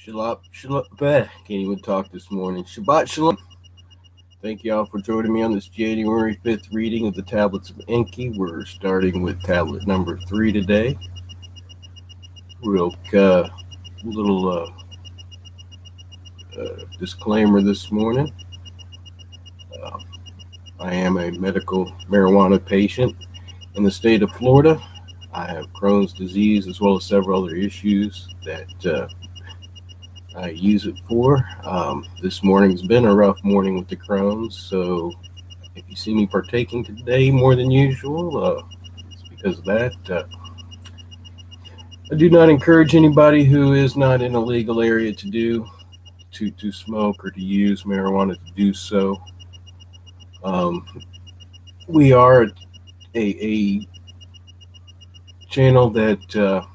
Can't even talk this morning. Shabbat Shalom. Thank you all for joining me on this January 5th reading of the tablets of Enki. We're starting with tablet number 3 today. Real little disclaimer this morning. Uh, I am a medical marijuana patient in the state of Florida. I have Crohn's disease as well as several other issues that I use it for. This morning's been a rough morning with the Crohn's, so if you see me partaking today more than usual, it's because of that. I do not encourage anybody who is not in a legal area to smoke or to use marijuana to do so. Um, we are a channel that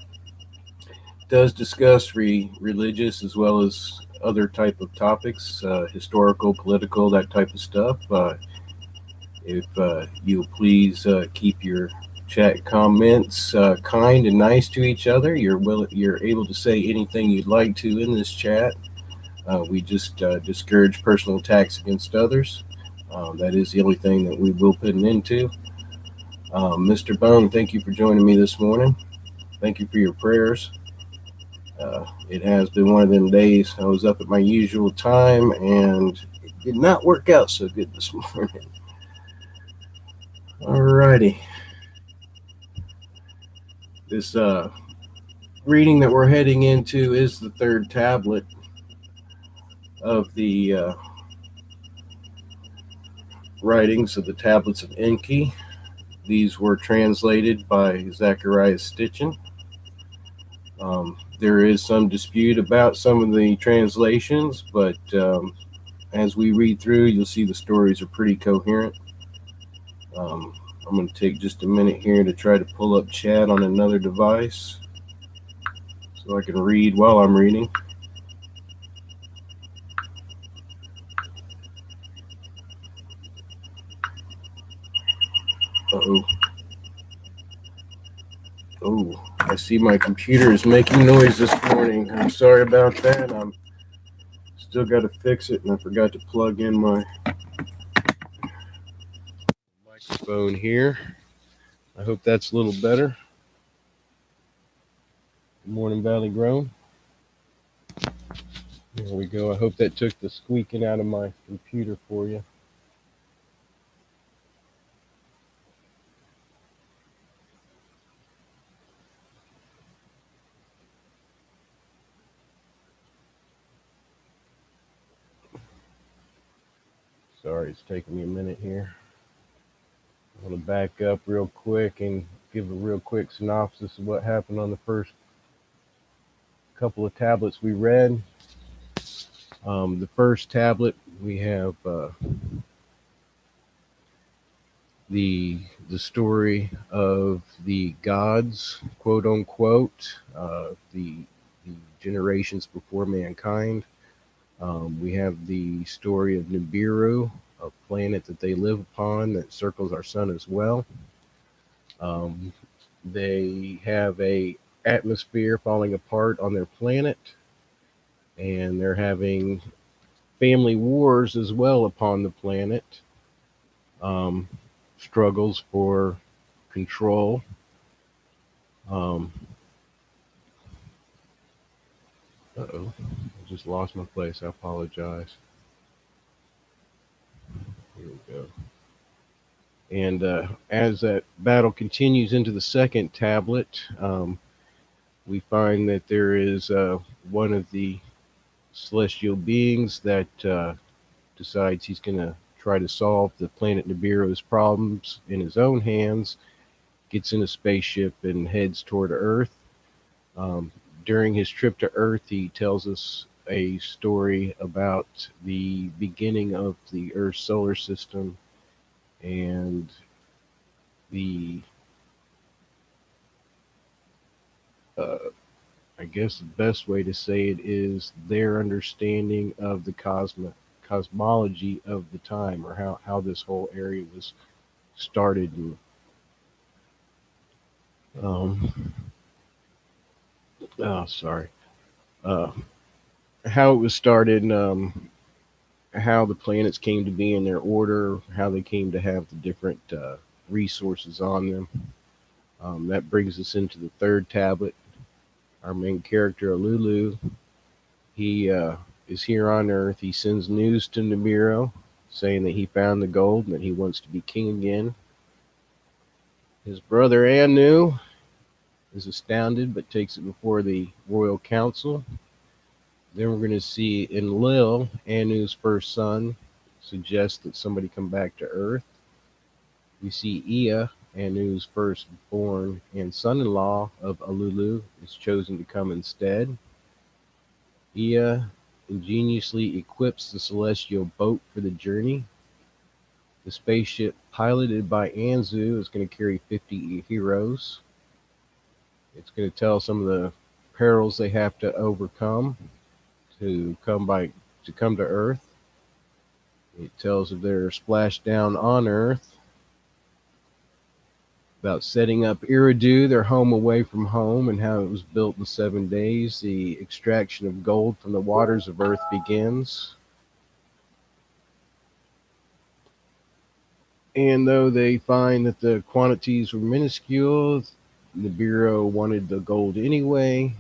does discuss religious as well as other type of topics, historical, political, that type of stuff. If you'll please keep your chat comments kind and nice to each other, you're able to say anything you'd like to in this chat. We just discourage personal attacks against others. That is the only thing that we will put an end to. Mr. Bone, thank you for joining me this morning. Thank you for your prayers. It has been one of them days. I was up at my usual time and it did not work out so good this morning. Alrighty. This reading that we're heading into is the third tablet of the writings of the tablets of Enki. These were translated by Zachariah Stitchin. There is some dispute about some of the translations, but as we read through, you'll see the stories are pretty coherent. I'm going to take just a minute here to try to pull up chat on another device so I can read while I'm reading. Uh-oh. Oh, I see my computer is making noise this morning. I'm sorry about that. I'm still got to fix it, and I forgot to plug in my microphone here. I hope that's a little better. Good morning, Valley Grown. There we go. I hope that took the squeaking out of my computer for you. Sorry, it's taking me a minute here. I want to back up real quick and give a real quick synopsis of what happened on the first couple of tablets we read. The first tablet, we have the story of the gods, quote unquote, the generations before mankind. We have the story of Nibiru, a planet that they live upon that circles our sun as well. They have a atmosphere falling apart on their planet, and they're having family wars as well upon the planet. Struggles for control. Uh-oh. I just lost my place. I apologize. Here we go. And as that battle continues into the second tablet, we find that there is one of the celestial beings that decides he's going to try to solve the planet Nibiru's problems in his own hands, gets in a spaceship and heads toward Earth. During his trip to Earth, he tells us a story about the beginning of the Earth's solar system and the I guess the best way to say it is their understanding of the cosmology of the time, or how this whole area was started. And, sorry. how it was started, and how the planets came to be in their order, how they came to have the different resources on them. That brings us into the third tablet. Our main character, Alulu, he is here on Earth. He sends news to Nibiru saying that he found the gold and that he wants to be king again. His brother Anu is astounded but takes it before the royal council. Then we're going to see Enlil, Anu's first son, suggest that somebody come back to Earth. We see Ea, Anu's firstborn and son-in-law of Alulu, is chosen to come instead. Ea ingeniously equips the celestial boat for the journey. The spaceship piloted by Anzu is going to carry 50 heroes. It's going to tell some of the perils they have to overcome to come to Earth. It tells of their splashdown on Earth, about setting up Eridu, their home away from home, and how it was built in 7 days. The extraction of gold from the waters of Earth begins. And though they find that the quantities were minuscule, the Bureau wanted the gold anyway.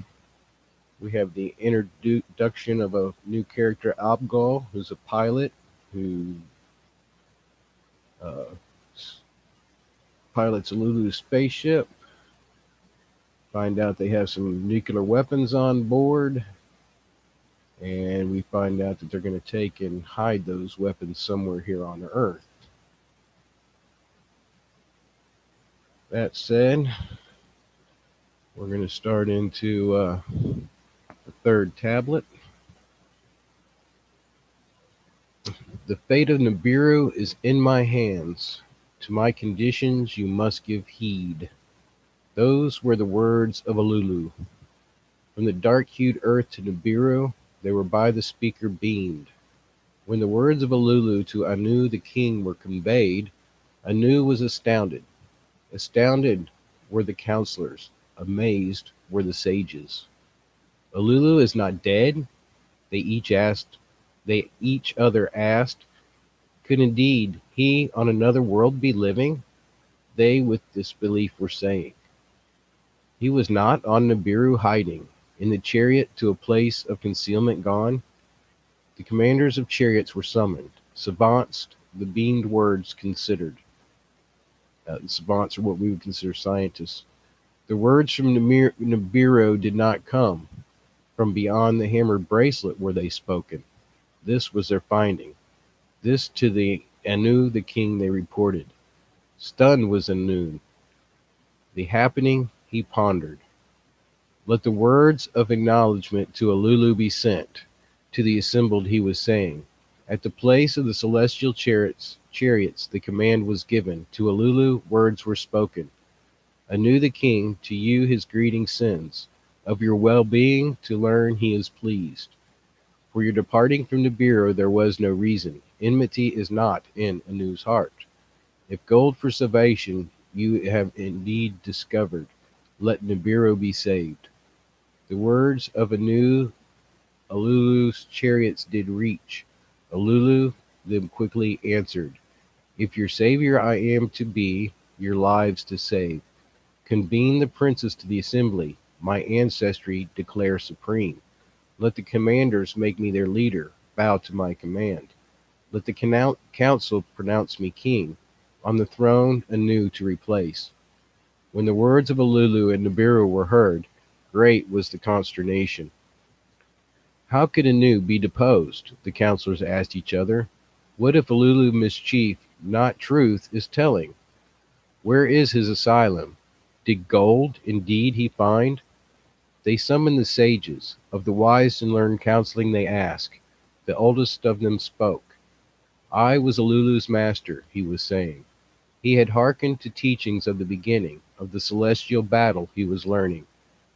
We have the introduction of a new character, Abgol, who's a pilot who uh, pilots a Lulu spaceship. Find out they have some nuclear weapons on board, and we find out that they're going to take and hide those weapons somewhere here on Earth. That said, we're going to start into the third tablet. The fate of Nibiru is in my hands. To my conditions you must give heed. Those were the words of Alulu. From the dark-hued earth to Nibiru, they were by the speaker beamed. When the words of Alulu to Anu the king were conveyed, Anu was astounded. Astounded were the counselors. Amazed were the sages. Alulu is not dead, they each asked. They each other asked, could indeed he on another world be living? They with disbelief were saying. He was not on Nibiru hiding, in the chariot to a place of concealment gone. The commanders of chariots were summoned. Savants, the beamed words considered. Savants are what we would consider scientists. The words from Nibiru did not come. From beyond the hammered bracelet were they spoken. This was their finding. This to the Anu the king they reported. Stunned was Anu. The happening he pondered. Let the words of acknowledgment to Alulu be sent. To the assembled he was saying. At the place of the celestial chariots the command was given. To Alulu words were spoken. Anu the king to you his greeting sends. Of your well-being to learn he is pleased. For your departing from Nibiru there was no reason. Enmity is not in Anu's heart. If gold for salvation you have indeed discovered, let Nibiru be saved. The words of Anu Alulu's chariots did reach. Alulu them quickly answered, if your savior I am to be, your lives to save. Convene the princes to the assembly, my ancestry declare supreme. Let the commanders make me their leader, bow to my command. Let the council pronounce me king, on the throne anew to replace. When the words of Alulu and Nibiru were heard, great was the consternation. How could Anu be deposed? The counselors asked each other. What if Alulu mischief, not truth, is telling? Where is his asylum? Did gold indeed he find? They summoned the sages. Of the wise and learned counseling they asked. The oldest of them spoke. I was Alulu's master, he was saying. He had hearkened to teachings of the beginning, of the celestial battle he was learning,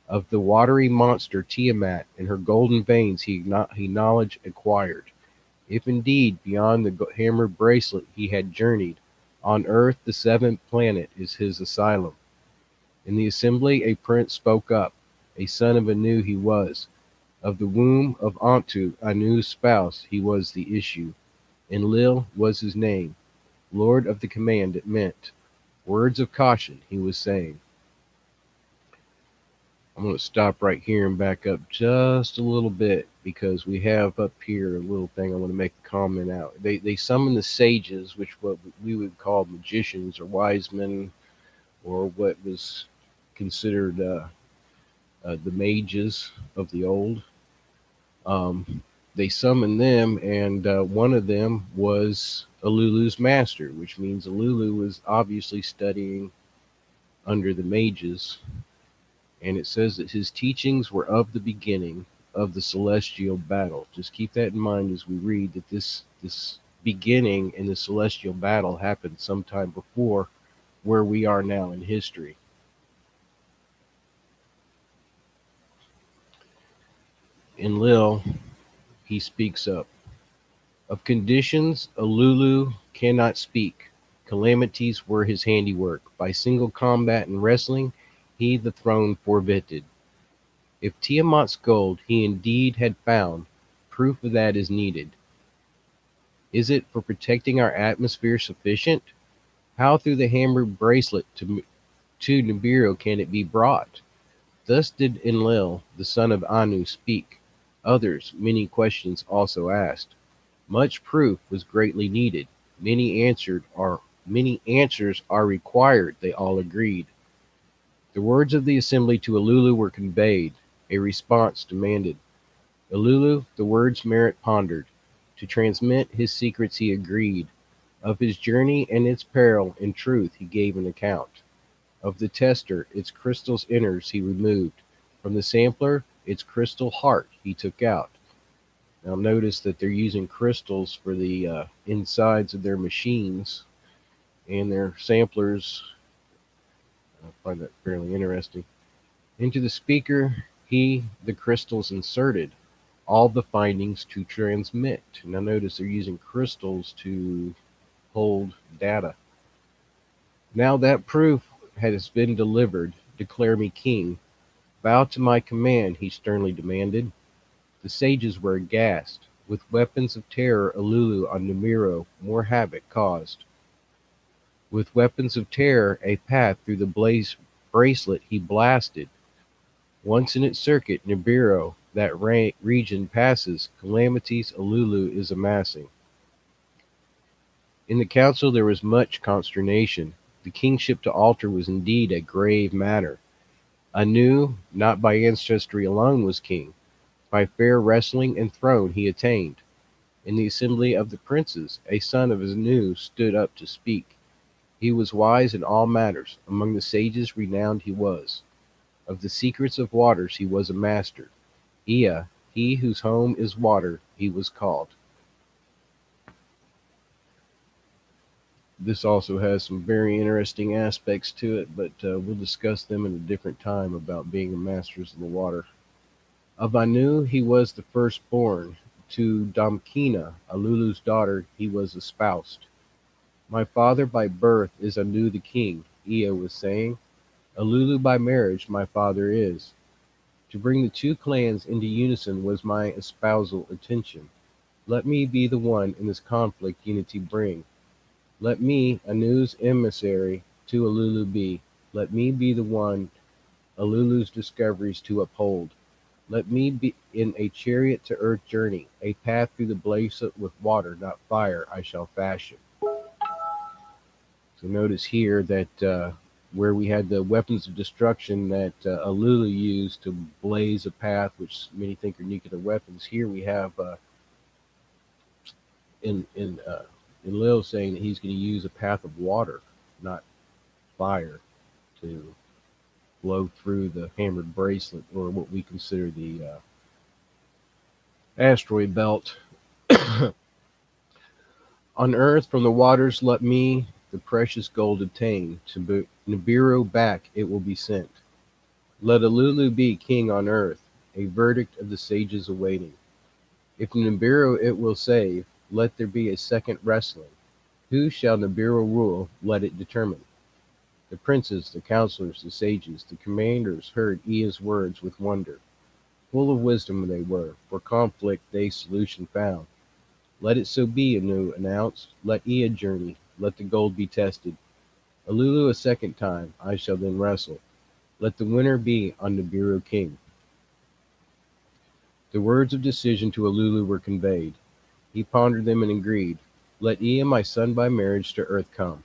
of the watery monster Tiamat and her golden veins he knowledge acquired. If indeed beyond the hammered bracelet he had journeyed, on earth the seventh planet is his asylum. In the assembly a prince spoke up. A son of Anu he was. Of the womb of Antu, Anu's spouse, he was the issue. Enlil was his name. Lord of the command it meant. Words of caution he was saying. I'm going to stop right here and back up just a little bit because we have up here a little thing I want to make a comment out. They summon the sages, which what we would call magicians or wise men, or what was considered the mages of the old. Um, they summoned them, and one of them was Alulu's master, which means Alulu was obviously studying under the mages. And it says that his teachings were of the beginning of the celestial battle. Just keep that in mind as we read that this beginning in the celestial battle happened sometime before where we are now in history. Enlil, he speaks up. Of conditions Alulu cannot speak. Calamities were his handiwork. By single combat and wrestling, he the throne forfeited. If Tiamat's gold he indeed had found, proof of that is needed. Is it for protecting our atmosphere sufficient? How through the hammered bracelet to Nibiru can it be brought? Thus did Enlil, the son of Anu, speak. Others many questions also asked. Much proof was greatly needed. Many answers are required, they all agreed. The words of the assembly to Alulu were conveyed. A response demanded. Alulu the words Merit pondered. To transmit his secrets he agreed. Of his journey and its peril in truth he gave an account. Of the tester its crystal's inners he removed. From the sampler its crystal heart he took out. Now notice that they're using crystals for the insides of their machines and their samplers. I find that fairly interesting. Into the speaker he the crystals inserted, all the findings to transmit. Now notice they're using crystals to hold data. Now that proof has been delivered, declare me king. Bow to my command, he sternly demanded. The sages were aghast. With weapons of terror Alulu on Numiro more havoc caused. With weapons of terror a path through the bracelet he blasted. Once in its circuit Nibiru, that region passes, calamities Alulu is amassing. In the council there was much consternation. The kingship to alter was indeed a grave matter. Anu, not by ancestry alone, was king. By fair wrestling and throne he attained. In the assembly of the princes, a son of Anu stood up to speak. He was wise in all matters. Among the sages renowned he was. Of the secrets of waters he was a master. Ea, he whose home is water, he was called. This also has some very interesting aspects to it, but we'll discuss them in a different time about being a masters of the water. Of Anu he was the firstborn. To Damkina, Alulu's daughter, he was espoused. My father by birth is Anu the king, Ea was saying. Alulu by marriage my father is. To bring the two clans into unison was my espousal intention. Let me be the one in this conflict unity bring. Let me, Anu's emissary, to Alulu be. Let me be the one Alulu's discoveries to uphold. Let me be in a chariot to earth journey, a path through the blaze with water, not fire, I shall fashion. So notice here that where we had the weapons of destruction that Alulu used to blaze a path, which many think are nuclear weapons, here we have in Lil saying that he's going to use a path of water, not fire, to blow through the hammered bracelet, or what we consider the asteroid belt. On earth from the waters let me the precious gold obtain. To Nibiru back it will be sent. Let Alulu be king on earth, a verdict of the sages awaiting. If Nibiru it will save, let there be a second wrestling. Who shall Nibiru rule, let it determine. The princes, the counselors, the sages, the commanders heard Ea's words with wonder. Full of wisdom they were, for conflict they solution found. Let it so be, Anu announced. Let Ea journey, let the gold be tested. Alulu a second time, I shall then wrestle. Let the winner be on Nibiru king. The words of decision to Alulu were conveyed. He pondered them and agreed. Let Ea my son by marriage to earth come.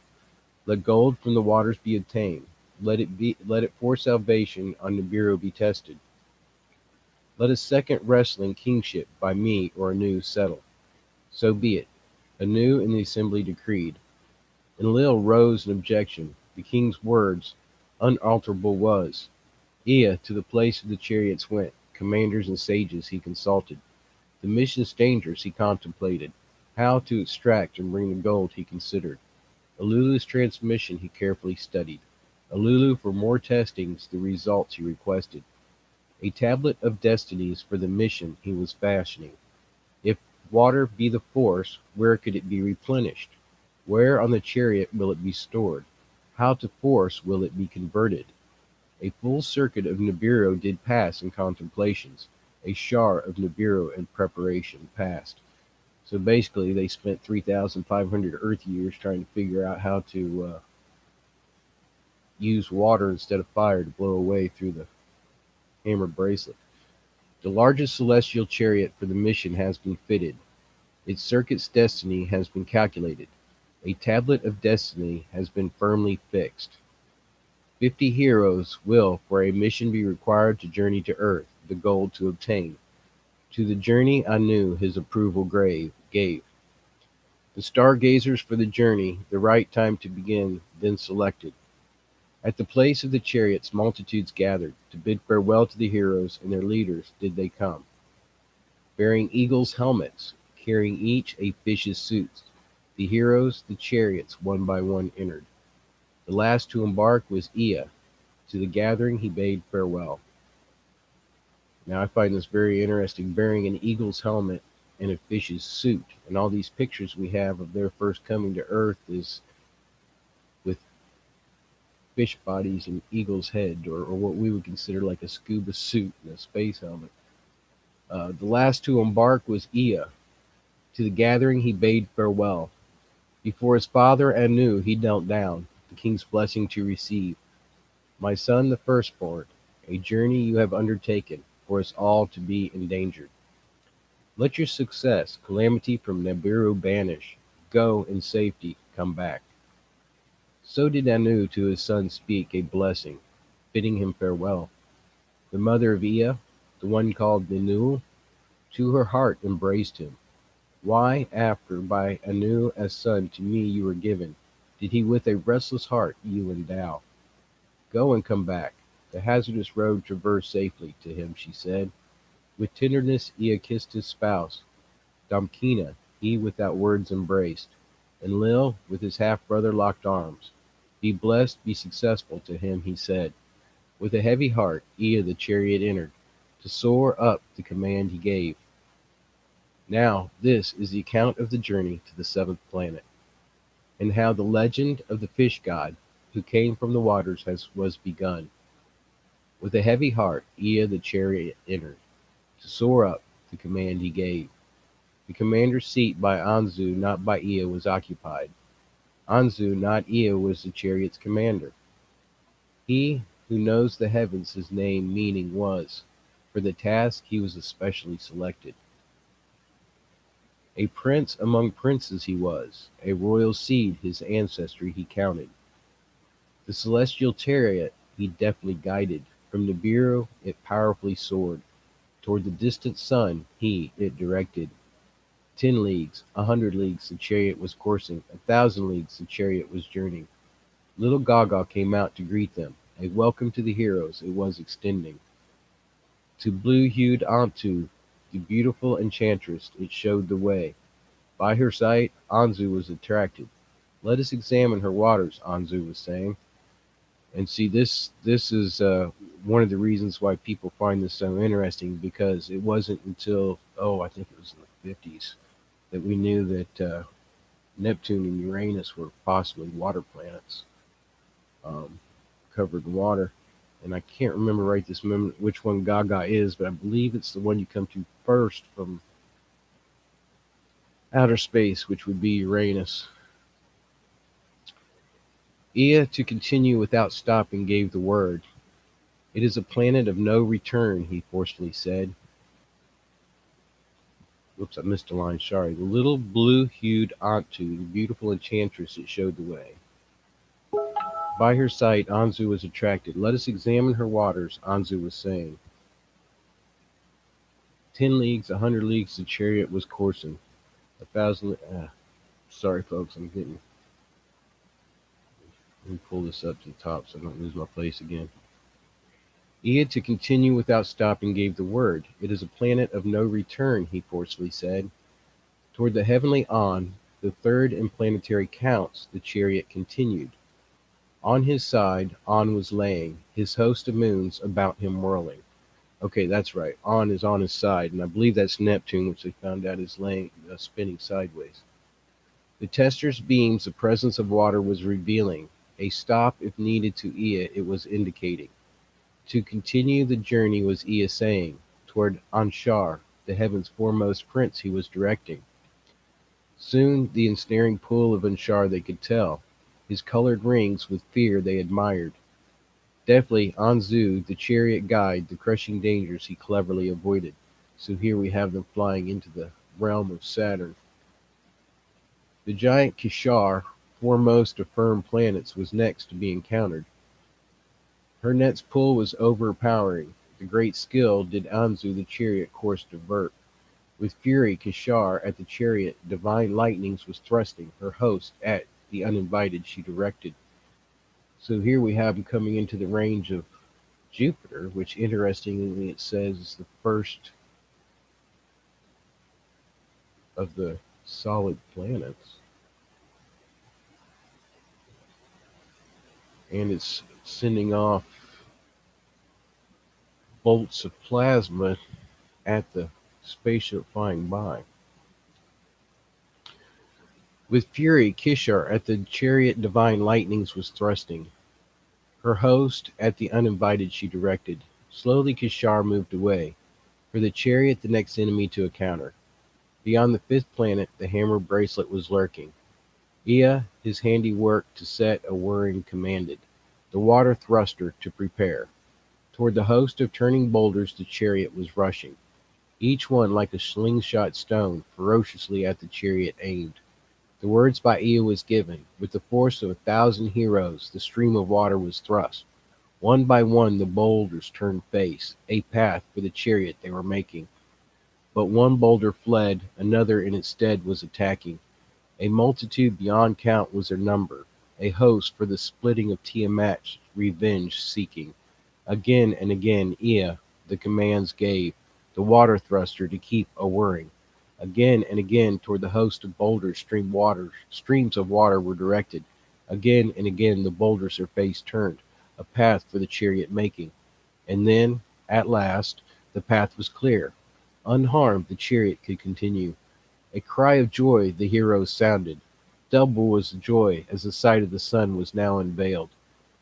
Let gold from the waters be obtained. Let it for salvation on Nibiru be tested. Let a second wrestling kingship by me or Anu settle. So be it. Anu in the assembly decreed. Enlil rose in objection. The king's words unalterable was. Ea to the place of the chariots went. Commanders and sages he consulted. The mission's dangers he contemplated. How to extract and bring the gold he considered. Alulu's transmission he carefully studied. Alulu for more testings the results he requested. A tablet of destinies for the mission he was fashioning. If water be the force, where could it be replenished? Where on the chariot will it be stored? How to force will it be converted? A full circuit of Nibiru did pass in contemplations. A shar of Nibiru in preparation passed. So basically, they spent 3,500 Earth years trying to figure out how to use water instead of fire to blow away through the hammer bracelet. The largest celestial chariot for the mission has been fitted. Its circuit's destiny has been calculated. A tablet of destiny has been firmly fixed. 50 heroes will for a mission be required to journey to Earth, the gold to obtain. To the journey Anu his approval gave. The stargazers for the journey, the right time to begin, then selected. At the place of the chariots multitudes gathered, to bid farewell to the heroes and their leaders did they come, bearing eagles' helmets, carrying each a fish's suit. The heroes, the chariots, one by one entered. The last to embark was Ea. To the gathering he bade farewell. Now I find this very interesting, bearing an eagle's helmet and a fish's suit. And all these pictures we have of their first coming to Earth is with fish bodies and eagle's head, or what we would consider like a scuba suit and a space helmet. The last to embark was Ea. To the gathering he bade farewell. Before his father Anu he knelt down, the king's blessing to receive. My son, the firstborn, a journey you have undertaken, for us all to be endangered. Let your success, calamity from Nibiru banish. Go in safety, come back. So did Anu to his son speak a blessing, bidding him farewell. The mother of Ea, the one called Ninul, to her heart embraced him. Why, after by Anu as son to me you were given, did he with a restless heart you endow? Go and come back. The hazardous road traverse safely, to him she said. With tenderness Ea kissed his spouse. Damkina he without words embraced. And Lil with his half-brother locked arms. Be blessed, be successful, to him he said. With a heavy heart Ea the chariot entered, to soar up the command he gave. Now this is the account of the journey to the seventh planet, and how the legend of the fish god who came from the waters was begun. With a heavy heart Ea the chariot entered, to soar up the command he gave. The commander's seat by Anzu, not by Ea, was occupied. Anzu, not Ea, was the chariot's commander. He who knows the heavens his name meaning was. For the task he was especially selected. A prince among princes he was, a royal seed his ancestry he counted. The celestial chariot he deftly guided, from Nibiru it powerfully soared. Toward the distant sun he it directed. 10 leagues, 100 leagues the chariot was coursing, 1,000 leagues the chariot was journeying. Little Gaga came out to greet them, a welcome to the heroes it was extending. To blue-hued Antu, the beautiful enchantress, it showed the way. By her sight, Anzu was attracted. Let us examine her waters, Anzu was saying. And see, this is one of the reasons why people find this so interesting, because it wasn't until, I think it was in the 50s, that we knew that Neptune and Uranus were possibly water planets, covered in water. And I can't remember right this moment which one Gaga is, but I believe it's the one you come to first from outer space, which would be Uranus. Ea, to continue without stopping, gave the word. It is a planet of no return, he forcefully said. Whoops, I missed a line, sorry. The little blue-hued Antu, the beautiful enchantress, it showed the way. By her sight, Anzu was attracted. Let us examine her waters, Anzu was saying. 10 leagues, 100 leagues, the chariot was coursing. 1,000. Sorry, folks, I'm getting. Let me pull this up to the top so I don't lose my place again. Ea, to continue without stopping, gave the word. It is a planet of no return, he forcefully said. Toward the heavenly On, the third in planetary counts, the chariot continued. On his side, On was laying, his host of moons about him whirling. Okay, that's right. On is on his side, and I believe that's Neptune, which they found out is laying, spinning sideways. The tester's beams, the presence of water was revealing. A stop, if needed, to Ea, it was indicating. To continue the journey was Ea saying. Toward Anshar, the heaven's foremost prince, he was directing. Soon the ensnaring pull of Anshar they could tell. His colored rings with fear they admired. Deftly Anzu, the chariot guide, the crushing dangers he cleverly avoided. So here we have them flying into the realm of Saturn. The giant Kishar, foremost of firm planets, was next to be encountered. Her net's pull was overpowering. The great skill did Anzu the chariot course divert. With fury Kishar at the chariot divine lightnings was thrusting. Her host at the uninvited she directed. So here we have him coming into the range of Jupiter, which interestingly it says is the first of the solid planets. And it's sending off bolts of plasma at the spaceship flying by. With fury, Kishar at the chariot divine lightnings was thrusting. Her host at the uninvited she directed. Slowly Kishar moved away, for the chariot the next enemy to encounter. Beyond the fifth planet, the hammer bracelet was lurking. Ea, his handiwork to set a whirring commanded. The water thruster to prepare. Toward the host of turning boulders the chariot was rushing. Each one like a slingshot stone, ferociously at the chariot aimed. The words by Ea was given. With the force of 1,000 heroes, the stream of water was thrust. One by one the boulders turned face, a path for the chariot they were making. But one boulder fled, another in its stead was attacking. A multitude beyond count was their number, a host for the splitting of Tiamat's revenge seeking. Again and again Ea the commands gave, the water thruster to keep a whirring. Again and again toward the host of boulders streams of water were directed. Again and again the boulders their face turned, a path for the chariot making. And then, at last, the path was clear. Unharmed, the chariot could continue. A cry of joy the heroes sounded. Double was the joy as the sight of the sun was now unveiled.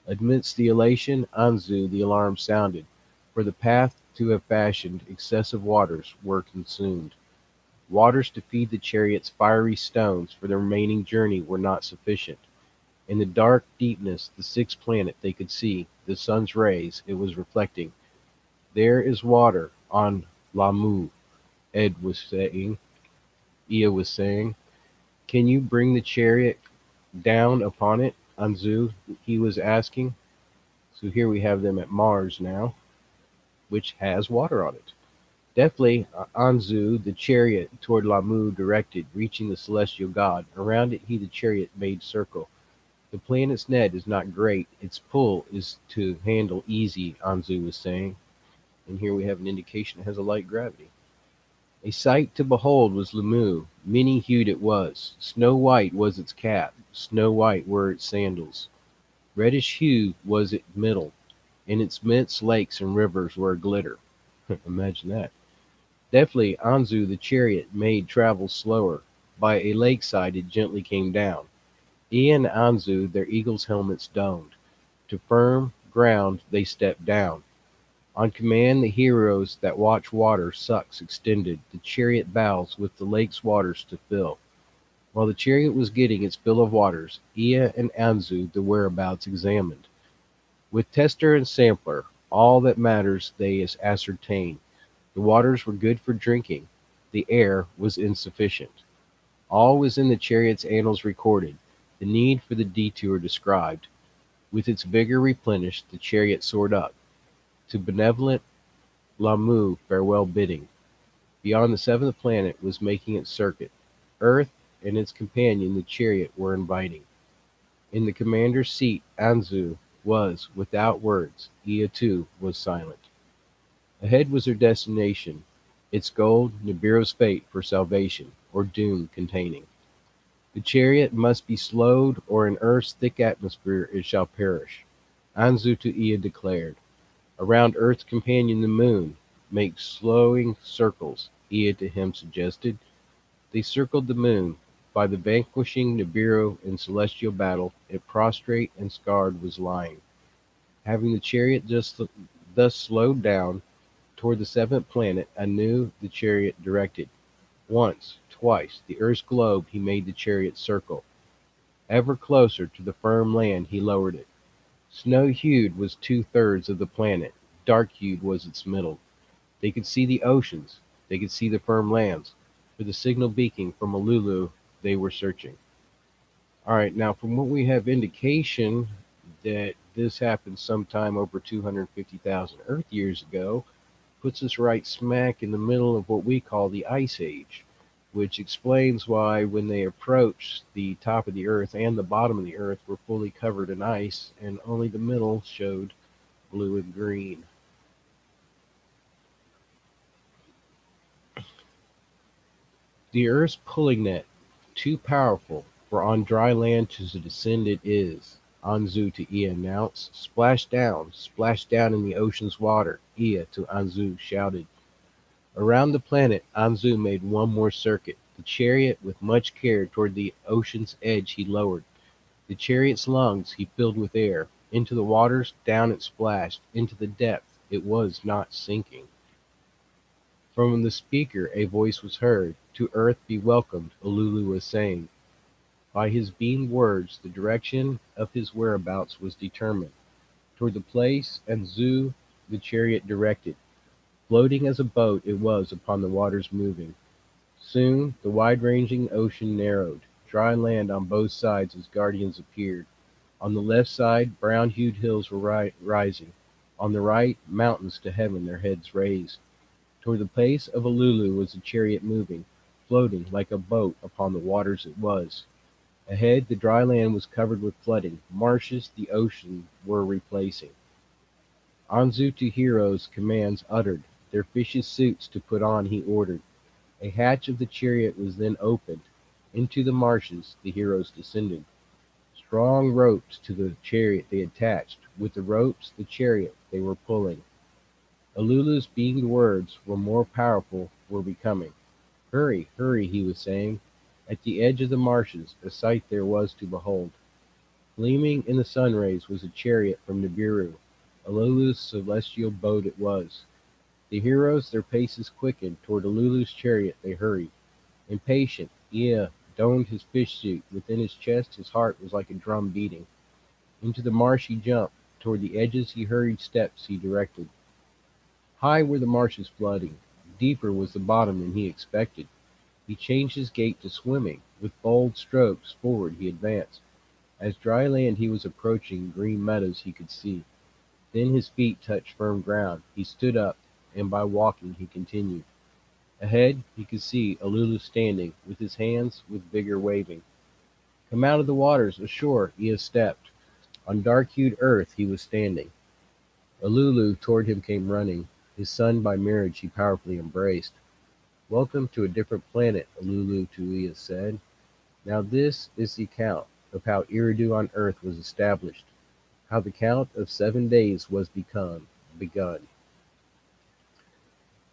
Amidst the elation, Anzu the alarm sounded, for the path to have fashioned excessive waters were consumed. Waters to feed the chariot's fiery stones for the remaining journey were not sufficient. In the dark deepness, the sixth planet they could see, the sun's rays, it was reflecting. There is water on Lamu, Ed was saying. Ea was saying. Can you bring the chariot down upon it, Anzu? He was asking. So here we have them at Mars now, which has water on it. Deftly, Anzu, the chariot, toward Lamu directed, reaching the celestial god. Around it he the chariot made circle. The planet's net is not great, its pull is to handle easy, Anzu was saying. And here we have an indication it has a light gravity. A sight to behold was Lamu, many-hued it was. Snow white was its cap, snow white were its sandals. Reddish hue was its middle, in its midst lakes and rivers were a glitter. Imagine that. Deftly Anzu the chariot made travel slower. By a lakeside it gently came down. Ea and Anzu their eagle's helmets domed. To firm, ground, they stepped down. On command, the heroes that watch water sucks extended the chariot bows with the lake's waters to fill. While the chariot was getting its fill of waters, Ea and Anzu the whereabouts examined. With tester and sampler, all that matters they ascertained. The waters were good for drinking. The air was insufficient. All was in the chariot's annals recorded, the need for the detour described. With its vigor replenished, the chariot soared up, to benevolent Lamu farewell bidding. Beyond the seventh planet was making its circuit. Earth and its companion the chariot were inviting. In the commander's seat Anzu was without words. Ea too was silent. Ahead was their destination, its goal Nibiru's fate for salvation, or doom containing. The chariot must be slowed, or in Earth's thick atmosphere it shall perish. Anzu to Ea declared. Around Earth's companion the moon, make slowing circles, Ea to him suggested. They circled the moon. By the vanquishing Nibiru in celestial battle, it prostrate and scarred was lying. Having the chariot just thus slowed down toward the seventh planet, anew the chariot directed. Once, twice, the earth's globe he made the chariot circle. Ever closer to the firm land he lowered it. Snow-hued was two-thirds of the planet, dark-hued was its middle. They could see the oceans, they could see the firm lands. For the signal beacon from Ululu they were searching. Alright, now from what we have indication that this happened sometime over 250,000 Earth years ago, puts us right smack in the middle of what we call the Ice Age, which explains why when they approached, the top of the Earth and the bottom of the Earth were fully covered in ice, and only the middle showed blue and green. The Earth's pulling net, too powerful, for on dry land to descend it is. Anzu to Ea announced, splash down in the ocean's water, Ea to Anzu shouted. Around the planet, Anzu made one more circuit. The chariot, with much care, toward the ocean's edge he lowered. The chariot's lungs he filled with air. Into the waters, down it splashed. Into the depth, it was not sinking. From the speaker a voice was heard. To earth be welcomed, Ululu was saying. By his beamed words, the direction of his whereabouts was determined. Toward the place Anzu the chariot directed. Floating as a boat it was upon the waters moving. Soon the wide-ranging ocean narrowed. Dry land on both sides as guardians appeared. On the left side, brown-hued hills were rising. On the right, mountains to heaven their heads raised. Toward the place of Ululu was the chariot moving, floating like a boat upon the waters it was. Ahead, the dry land was covered with flooding. Marshes the ocean were replacing. Anzu to heroes commands uttered. Their fishes' suits to put on he ordered. A hatch of the chariot was then opened. Into the marshes the heroes descended. Strong ropes to the chariot they attached. With the ropes the chariot they were pulling. Ululu's beamed words were more powerful, were becoming. Hurry, hurry, he was saying. At the edge of the marshes a sight there was to behold. Gleaming in the sun rays was a chariot from Nibiru. Ululu's celestial boat it was. The heroes their paces quickened. Toward Ululu's chariot they hurried. Impatient, Ea donned his fish suit. Within his chest his heart was like a drum beating. Into the marsh he jumped. Toward the edges he hurried, steps he directed. High were the marshes flooding. Deeper was the bottom than he expected. He changed his gait to swimming. With bold strokes forward he advanced. As dry land he was approaching, green meadows he could see. Then his feet touched firm ground. He stood up, and by walking he continued. Ahead he could see Ululu standing, with his hands with vigor waving. Come out of the waters, ashore, Ea stepped. On dark-hued earth he was standing. Ululu toward him came running. His son by marriage he powerfully embraced. Welcome to a different planet, Ululu to Ea said. Now this is the account of how Eridu on earth was established, how the count of 7 days was begun.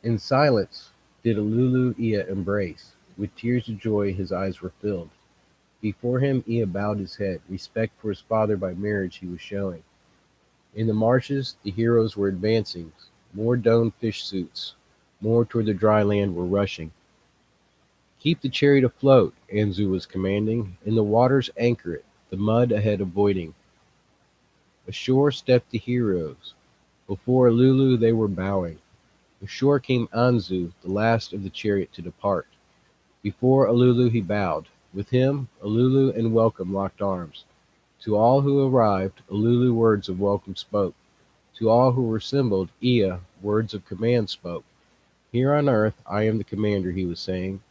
In silence did Ululu Ea embrace. With tears of joy his eyes were filled. Before him Ea bowed his head. Respect for his father by marriage he was showing. In the marshes, the heroes were advancing. More domed fish suits, more toward the dry land were rushing. Keep the chariot afloat, Anzu was commanding. In the waters anchor it, the mud ahead avoiding. Ashore stepped the heroes. Before Lulu they were bowing. Ashore came Anzu, the last of the chariot to depart. Before Alulu he bowed. With him, Alulu and welcome locked arms. To all who arrived, Alulu words of welcome spoke. To all who were assembled, Ea words of command spoke. Here on earth I am the commander, he was saying.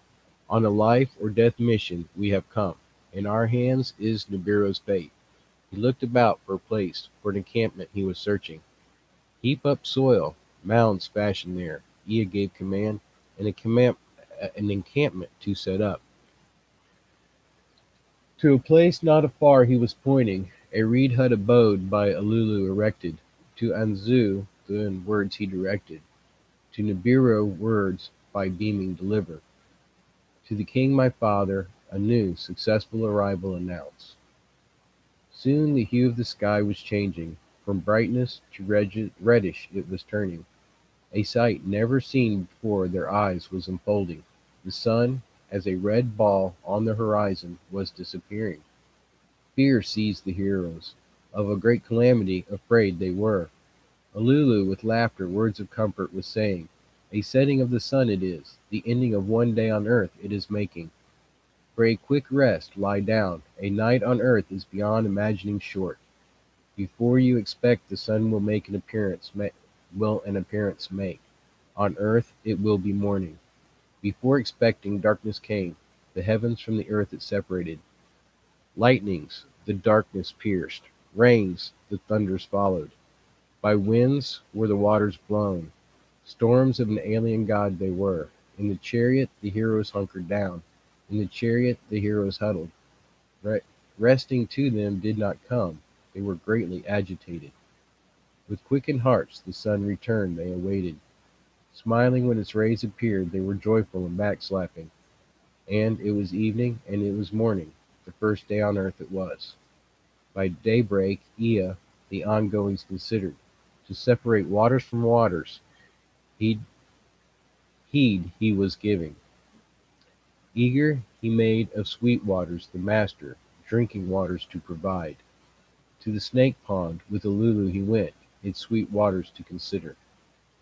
On a life or death mission we have come. In our hands is Nibiru's fate. He looked about for a place, for an encampment he was searching. Heap up soil, mounds fashioned there. Ea gave command, and an encampment to set up. To a place not afar he was pointing, a reed hut abode by Alulu erected. To Anzu the words he directed, to Nibiru words by beaming deliver. To the king my father a new, successful arrival announce. Soon the hue of the sky was changing, from brightness to reddish it was turning. A sight never seen before their eyes was unfolding. The sun, as a red ball on the horizon, was disappearing. Fear seized the heroes. Of a great calamity afraid they were. Alulu, with laughter, words of comfort, was saying, a setting of the sun it is, the ending of one day on earth it is making. For a quick rest, lie down. A night on earth is beyond imagining short. Before you expect the sun will an appearance make. On earth it will be morning. Before expecting darkness came. The heavens from the earth it separated. Lightnings the darkness pierced. Rains the thunders followed. By winds were the waters blown. Storms of an alien god they were. In the chariot the heroes hunkered down. In the chariot the heroes huddled. Resting to them did not come. They were greatly agitated. With quickened hearts the sun returned they awaited. Smiling when its rays appeared, they were joyful and backslapping. And it was evening, and it was morning. The first day on earth it was. By daybreak Ea the ongoings considered. To separate waters from waters, heed he was giving. Eager he made of sweet waters the master, drinking waters to provide. To the snake pond with Alulu he went, its sweet waters to consider.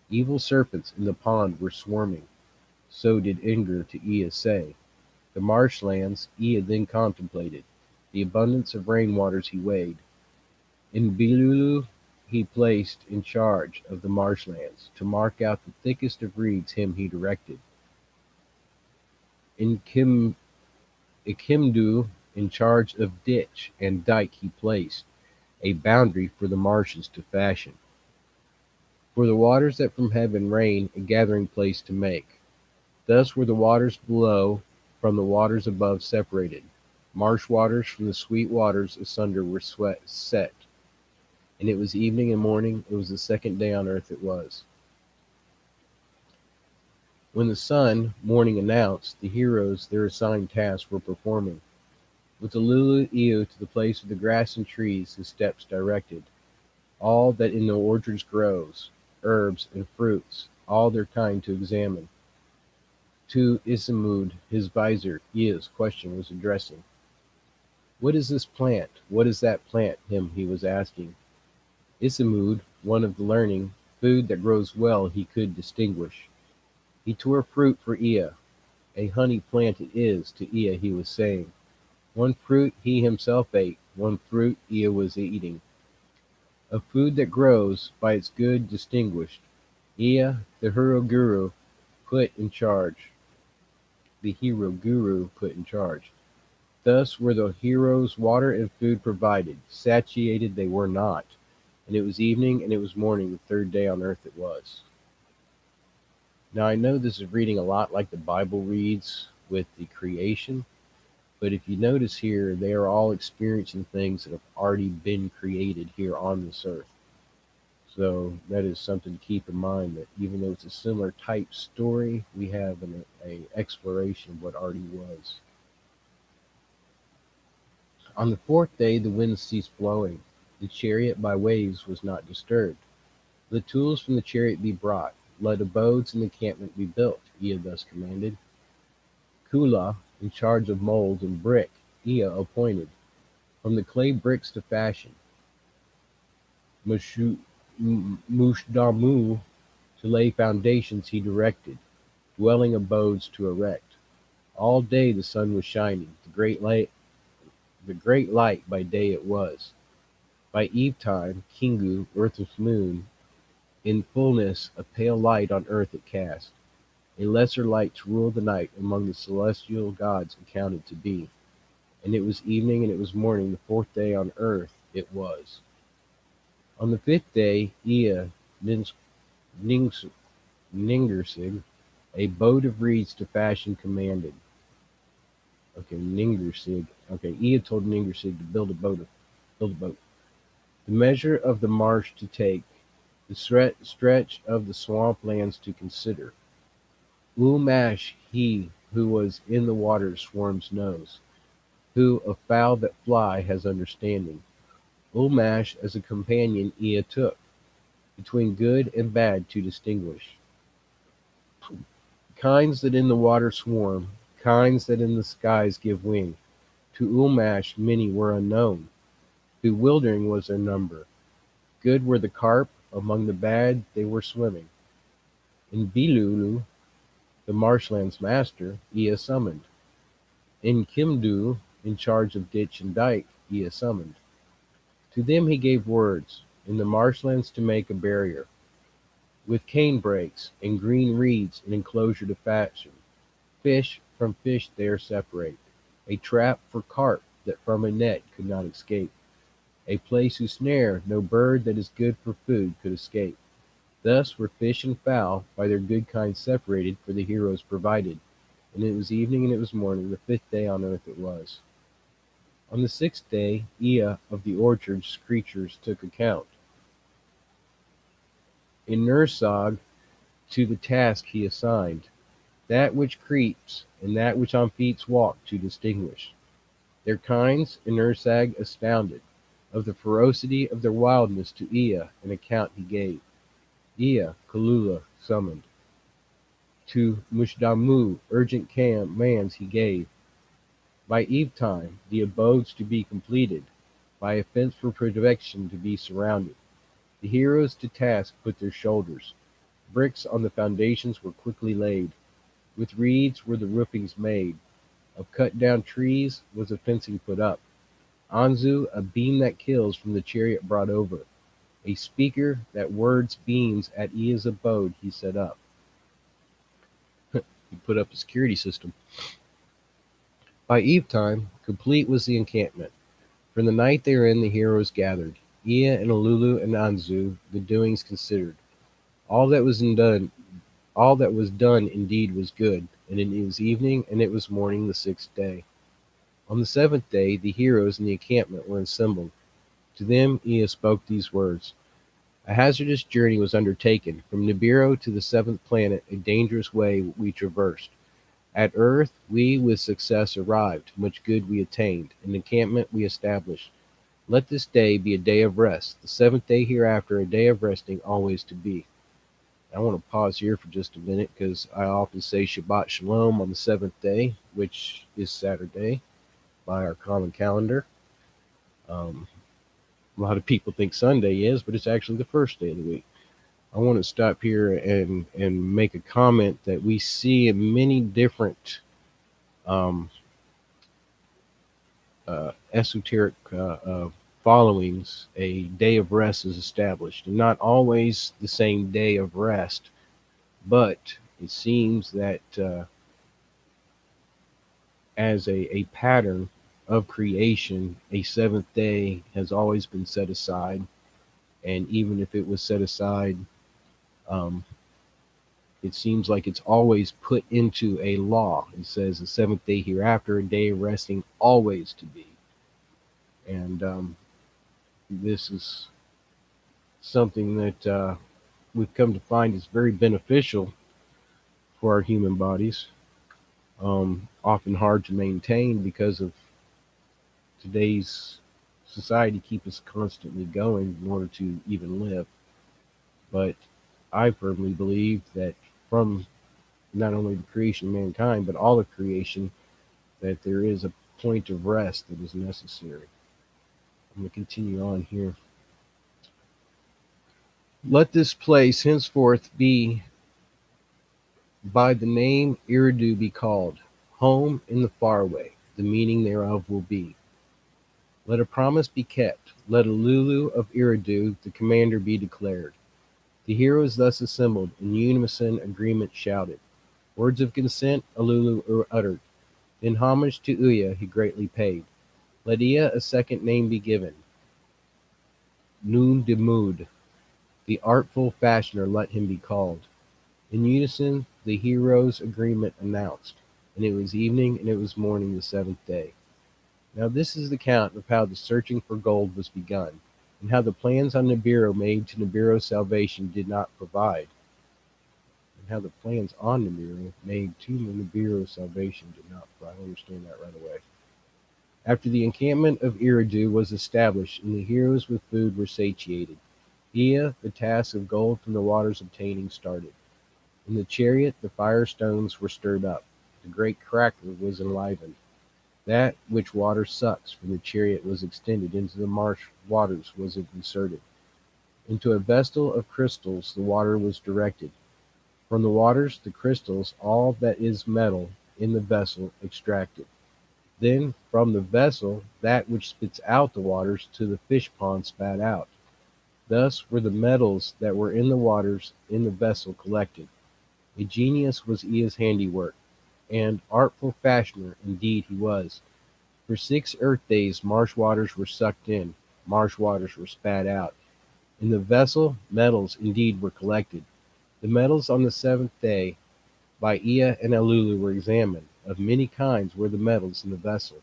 Evil serpents in the pond were swarming, so did Inger to Ea say. The marshlands Ea then contemplated, the abundance of rain waters he weighed. In Bilulu he placed in charge of the marshlands, to mark out the thickest of reeds him he directed. In Ikimdu in charge of ditch and dike he placed, a boundary for the marshes to fashion. For the waters that from heaven rain a gathering place to make. Thus were the waters below from the waters above separated. Marsh waters from the sweet waters asunder were set. And it was evening and morning, it was the second day on earth it was. When the sun, morning announced, the heroes their assigned tasks were performing. With the Lulu Eo to the place of the grass and trees his steps directed. All that in the orchards grows, herbs and fruits, all their kind to examine. To Isamud his visor Ea's question was addressing. What is this plant? What is that plant? Him he was asking. Isamud, one of the learning, food that grows well he could distinguish. He tore fruit for Ea. A honey plant it is, to Ea he was saying. One fruit he himself ate, one fruit Ea was eating. A food that grows, by its good distinguished. Ea, the hero guru, put in charge. The hero guru put in charge. Thus were the heroes water and food provided. Satiated they were not. And it was evening and it was morning, the third day on earth it was. Now I know this is reading a lot like the Bible reads with the creation, but if you notice here, they are all experiencing things that have already been created here on this earth. So that is something to keep in mind, that even though it's a similar type story, we have an exploration of what already was. On the fourth day the wind ceased blowing. The chariot by waves was not disturbed. Let tools from the chariot be brought. Let abodes and encampment be built, Ea thus commanded. Kula, in charge of mold and brick, Ea appointed. From the clay bricks to fashion, Mushdamu to lay foundations he directed, dwelling abodes to erect. All day the sun was shining, the great light by day it was. By eventide, Kingu, Earth's moon, in fullness a pale light on earth it cast, a lesser light to rule the night among the celestial gods accounted to be. And it was evening and it was morning, the fourth day on earth it was. On the fifth day, Ea Nings- Nings- Ningersig, a boat of reeds to fashion commanded. Okay, Ningersig. Okay, Ea told Ningersig to build a boat. The measure of the marsh to take, the stretch of the swamp lands to consider. Ulmash he who was in the water swarms knows, who of fowl that fly has understanding. Ulmash as a companion Ea took, between good and bad to distinguish. Kinds that in the water swarm, kinds that in the skies give wing. To Ulmash many were unknown, bewildering was their number. Good were the carp, among the bad they were swimming. In Bilulu, the marshland's master, Ea summoned. In Kimdu, in charge of ditch and dike, Ea summoned. To them he gave words, in the marshlands to make a barrier, with cane brakes and green reeds an enclosure to fashion. Fish from fish there separate, a trap for carp that from a net could not escape, a place whose snare no bird that is good for food could escape. Thus were fish and fowl by their good kind separated for the heroes provided. And it was evening and it was morning, the fifth day on earth it was. On the sixth day, Ea of the orchard's creatures took account. In Nursag to the task he assigned, that which creeps and that which on feet walk to distinguish. Their kinds in Nursag astounded, of the ferocity of their wildness to Ea an account he gave. Ea Kalula summoned. To Mushdamu urgent commands he gave. By eventime the abodes to be completed, by a fence for protection to be surrounded. The heroes to task put their shoulders. Bricks on the foundations were quickly laid. With reeds were the roofings made. Of cut down trees was a fencing put up. Anzu a beam that kills from the chariot brought over. A speaker that words beams at Ea's abode he set up. He put up a security system. By eventime, complete was the encampment. For the night therein the heroes gathered. Ea and Alulu and Anzu, the doings considered. All that was done, all that was done indeed was good, and it was evening and it was morning the sixth day. On the seventh day the heroes in the encampment were assembled. To them Ea spoke these words. A hazardous journey was undertaken. From Nibiru to the seventh planet, a dangerous way we traversed. At earth we with success arrived, much good we attained, an encampment we established. Let this day be a day of rest, the seventh day hereafter a day of resting always to be. I want to pause here for just a minute because I often say Shabbat Shalom on the seventh day, which is Saturday by our common calendar. Um, a lot of people think Sunday is, but it's actually the first day of the week. I want to stop here and make a comment that we see in many different um, esoteric followings. A day of rest is established, and not always the same day of rest, but it seems that as a pattern of creation, a seventh day has always been set aside, and even if it was set aside, um, it seems like it's always put into a law. It says the seventh day hereafter, a day of resting always to be. And this is something that we've come to find is very beneficial for our human bodies. Often hard to maintain because of today's society keep us constantly going in order to even live. But I firmly believe that from not only the creation of mankind, but all of creation, that there is a point of rest that is necessary. I'm going to continue on here. Let this place henceforth be by the name Eridu be called, home in the faraway, the meaning thereof will be. Let a promise be kept, let a Lulu of Eridu the commander be declared. The heroes thus assembled, in unison agreement shouted. Words of consent Alulu uttered. Then homage to Uya he greatly paid. Let Ea a second name be given, Nun Demud, the artful fashioner let him be called. In unison the heroes' agreement announced, and it was evening and it was morning the seventh day. Now this is the account of how the searching for gold was begun, and how the plans on Nibiru made to Nibiru's salvation did not provide, and how the plans on Nibiru made to Nibiru's salvation did not provide. I understand that right away. After the encampment of Eridu was established, and the heroes with food were satiated, Ea, the task of gold from the waters obtaining, started. In the chariot the fire-stones were stirred up, the great cracker was enlivened. That which water sucks from the chariot was extended into the marsh waters was inserted. Into a vessel of crystals the water was directed. From the waters the crystals all that is metal in the vessel extracted. Then from the vessel that which spits out the waters to the fish pond spat out. Thus were the metals that were in the waters in the vessel collected. A genius was Ea's handiwork, and artful fashioner indeed he was. For 6 earth days marsh waters were sucked in, marsh waters were spat out. In the vessel metals indeed were collected. The metals on the seventh day by Ea and Alulu were examined. Of many kinds were the metals in the vessel.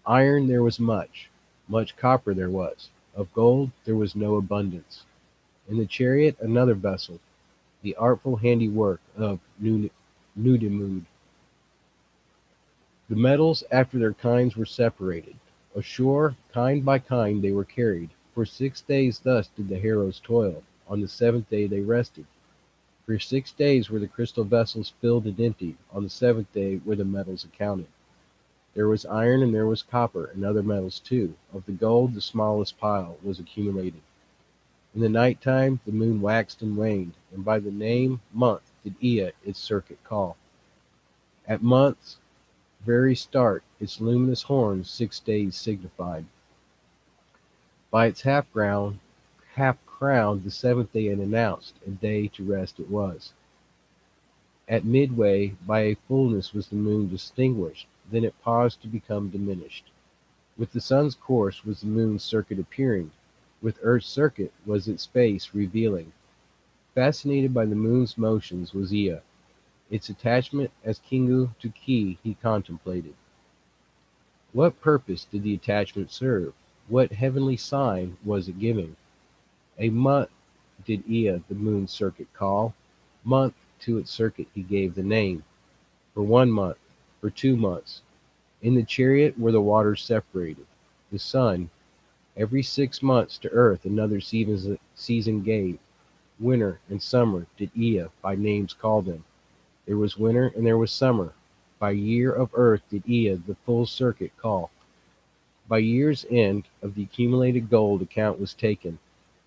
Iron there was much, much copper there was. Of gold there was no abundance. In the chariot another vessel, the artful handiwork of Nudimud. The metals after their kinds were separated. Ashore, kind by kind, they were carried. For 6 days thus did the heroes toil. On the seventh day they rested. For 6 days were the crystal vessels filled and emptied. On the seventh day were the metals accounted. There was iron and there was copper, and other metals too. Of the gold the smallest pile was accumulated. In the night time the moon waxed and waned, and by the name month did Ea its circuit call. At month's very start its luminous horns 6 days signified. By its half crown the seventh day it announced, a day to rest it was. At midway by a fullness was the moon distinguished, then it paused to become diminished. With the sun's course was the moon's circuit appearing, with earth's circuit was its face revealing. Fascinated by the moon's motions was Ea. Its attachment as Kingu to Ki he contemplated. What purpose did the attachment serve? What heavenly sign was it giving? A month did Ea the moon's circuit call. Month to its circuit he gave the name. For 1 month, for 2 months. In the chariot were the waters separated. The sun, every 6 months to earth another season gave. Winter and summer did Ea by names call them. There was winter and there was summer. By year of earth did Ea the full circuit call. By year's end of the accumulated gold account was taken.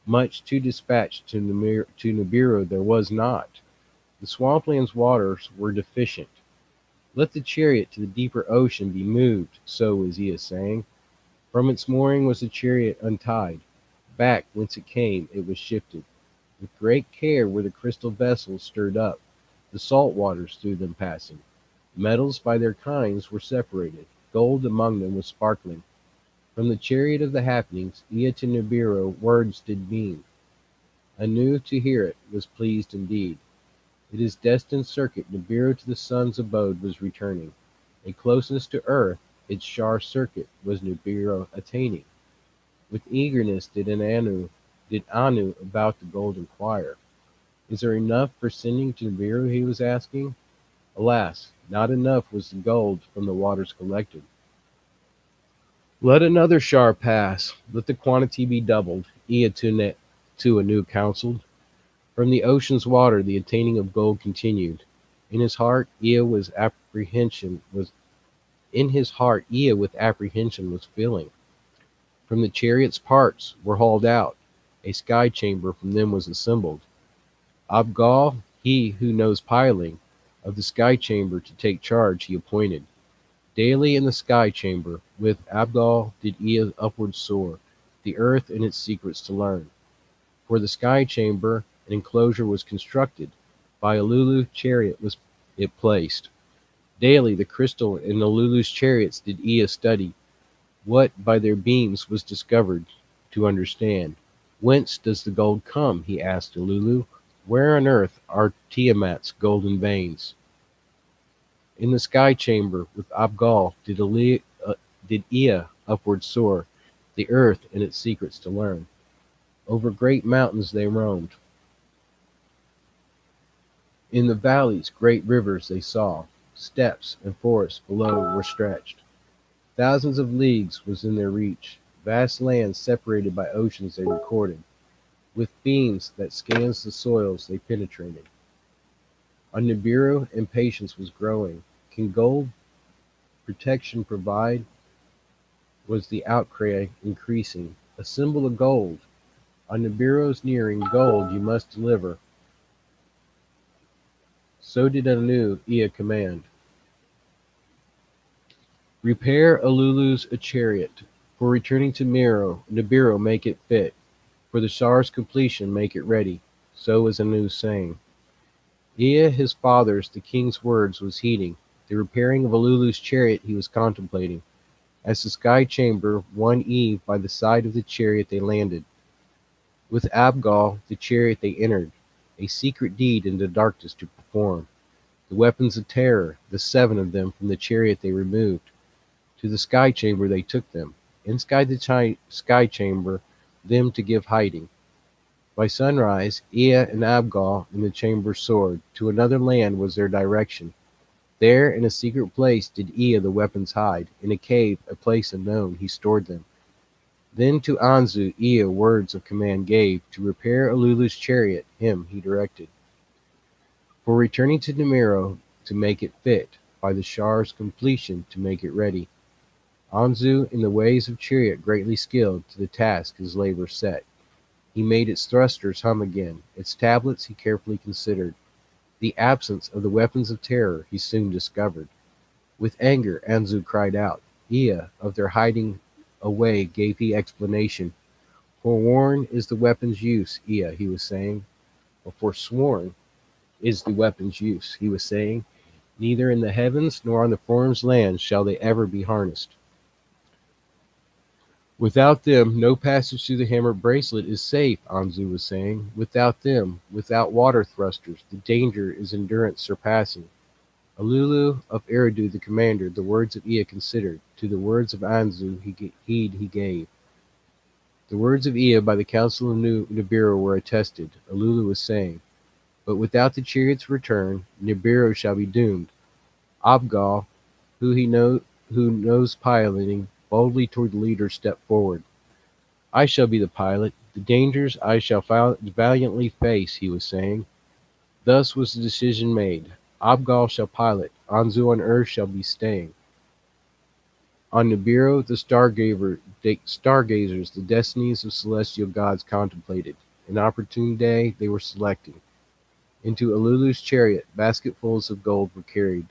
Much to dispatch to Nibiru there was not. The swampland's waters were deficient. Let the chariot to the deeper ocean be moved, so was Ea saying. From its mooring was the chariot untied. Back whence it came it was shifted. With great care were the crystal vessels stirred up, the salt waters through them passing. Metals by their kinds were separated. Gold among them was sparkling. From the chariot of the happenings, Ea to Nibiru words did mean. Anu to hear it was pleased indeed. It is destined circuit Nibiru to the sun's abode was returning. A closeness to earth, its Shar circuit was Nibiru attaining. With eagerness did Anu about the gold inquire. Is there enough for sending to Nibiru, he was asking? Alas, not enough was the gold from the waters collected. Let another shar pass. Let the quantity be doubled. Ea to Anu counseled. From the ocean's water the attaining of gold continued. In his heart Ea was apprehension was in his heart Ea with apprehension was filling. From the chariot's parts were hauled out. A sky chamber from them was assembled. Abgal, he who knows piling, of the sky chamber to take charge he appointed. Daily in the sky chamber with Abgal did Ea upward soar, the earth and its secrets to learn. For the sky chamber an enclosure was constructed, by a Lulu chariot was it placed. Daily the crystal in the Lulu's chariots did Ea study, what by their beams was discovered to understand. Whence does the gold come? He asked Lulu. Where on earth are Tiamat's golden veins? In the sky chamber with Abgal did Ea upward soar, the earth and its secrets to learn. Over great mountains they roamed. In the valleys great rivers they saw. Steppes and forests below were stretched. Thousands of leagues was in their reach. Vast lands separated by oceans they recorded. With beams that scans the soils they penetrated. On Nibiru impatience was growing. Can gold protection provide? Was the outcry increasing. Assemble the gold. On Nibiru's nearing, gold you must deliver. So did Anu Ea command. Repair Alulu's a chariot. For returning to Nibiru make it fit. For the Sar's completion make it ready. So was Anu saying. Ea his father's the king's words was heeding. The repairing of Alulu's chariot he was contemplating. As the sky chamber one eve by the side of the chariot they landed. With Abgal the chariot they entered, a secret deed in the darkness to perform. The weapons of terror, the 7 of them from the chariot they removed. To the sky chamber they took them. Inside the sky chamber them to give hiding. By sunrise Ea and Abgal in the chamber soared. To another land was their direction. There in a secret place did Ea the weapons hide. In a cave, a place unknown, he stored them. Then to Anzu Ea words of command gave. To repair Alulu's chariot, him he directed. For returning to Nimero to make it fit. By the Shar's completion to make it ready. Anzu in the ways of chariot greatly skilled. To the task his labor set. He made its thrusters hum again. Its tablets he carefully considered. The absence of the weapons of terror he soon discovered. With anger Anzu cried out. Ea of their hiding away gave he explanation. Forewarned is the weapon's use, Ea, he was saying. Or forsworn is the weapon's use, he was saying. Neither in the heavens nor on the form's lands shall they ever be harnessed. Without them no passage through the hammered bracelet is safe, Anzu was saying. Without them, without water thrusters, the danger is endurance surpassing. Alulu of Eridu the commander the words of Ea considered. To the words of Anzu heed he gave. The words of Ea by the council of Nibiru were attested. Alulu was saying, but without the chariot's return, Nibiru shall be doomed. Abgal, who knows piloting, boldly toward the leader stepped forward. I shall be the pilot. The dangers I shall valiantly face, he was saying. Thus was the decision made. Abgal shall pilot. Anzu on earth shall be staying. On Nibiru the stargazers the destinies of celestial gods contemplated. An opportune day they were selecting. Into Alulu's chariot basketfuls of gold were carried.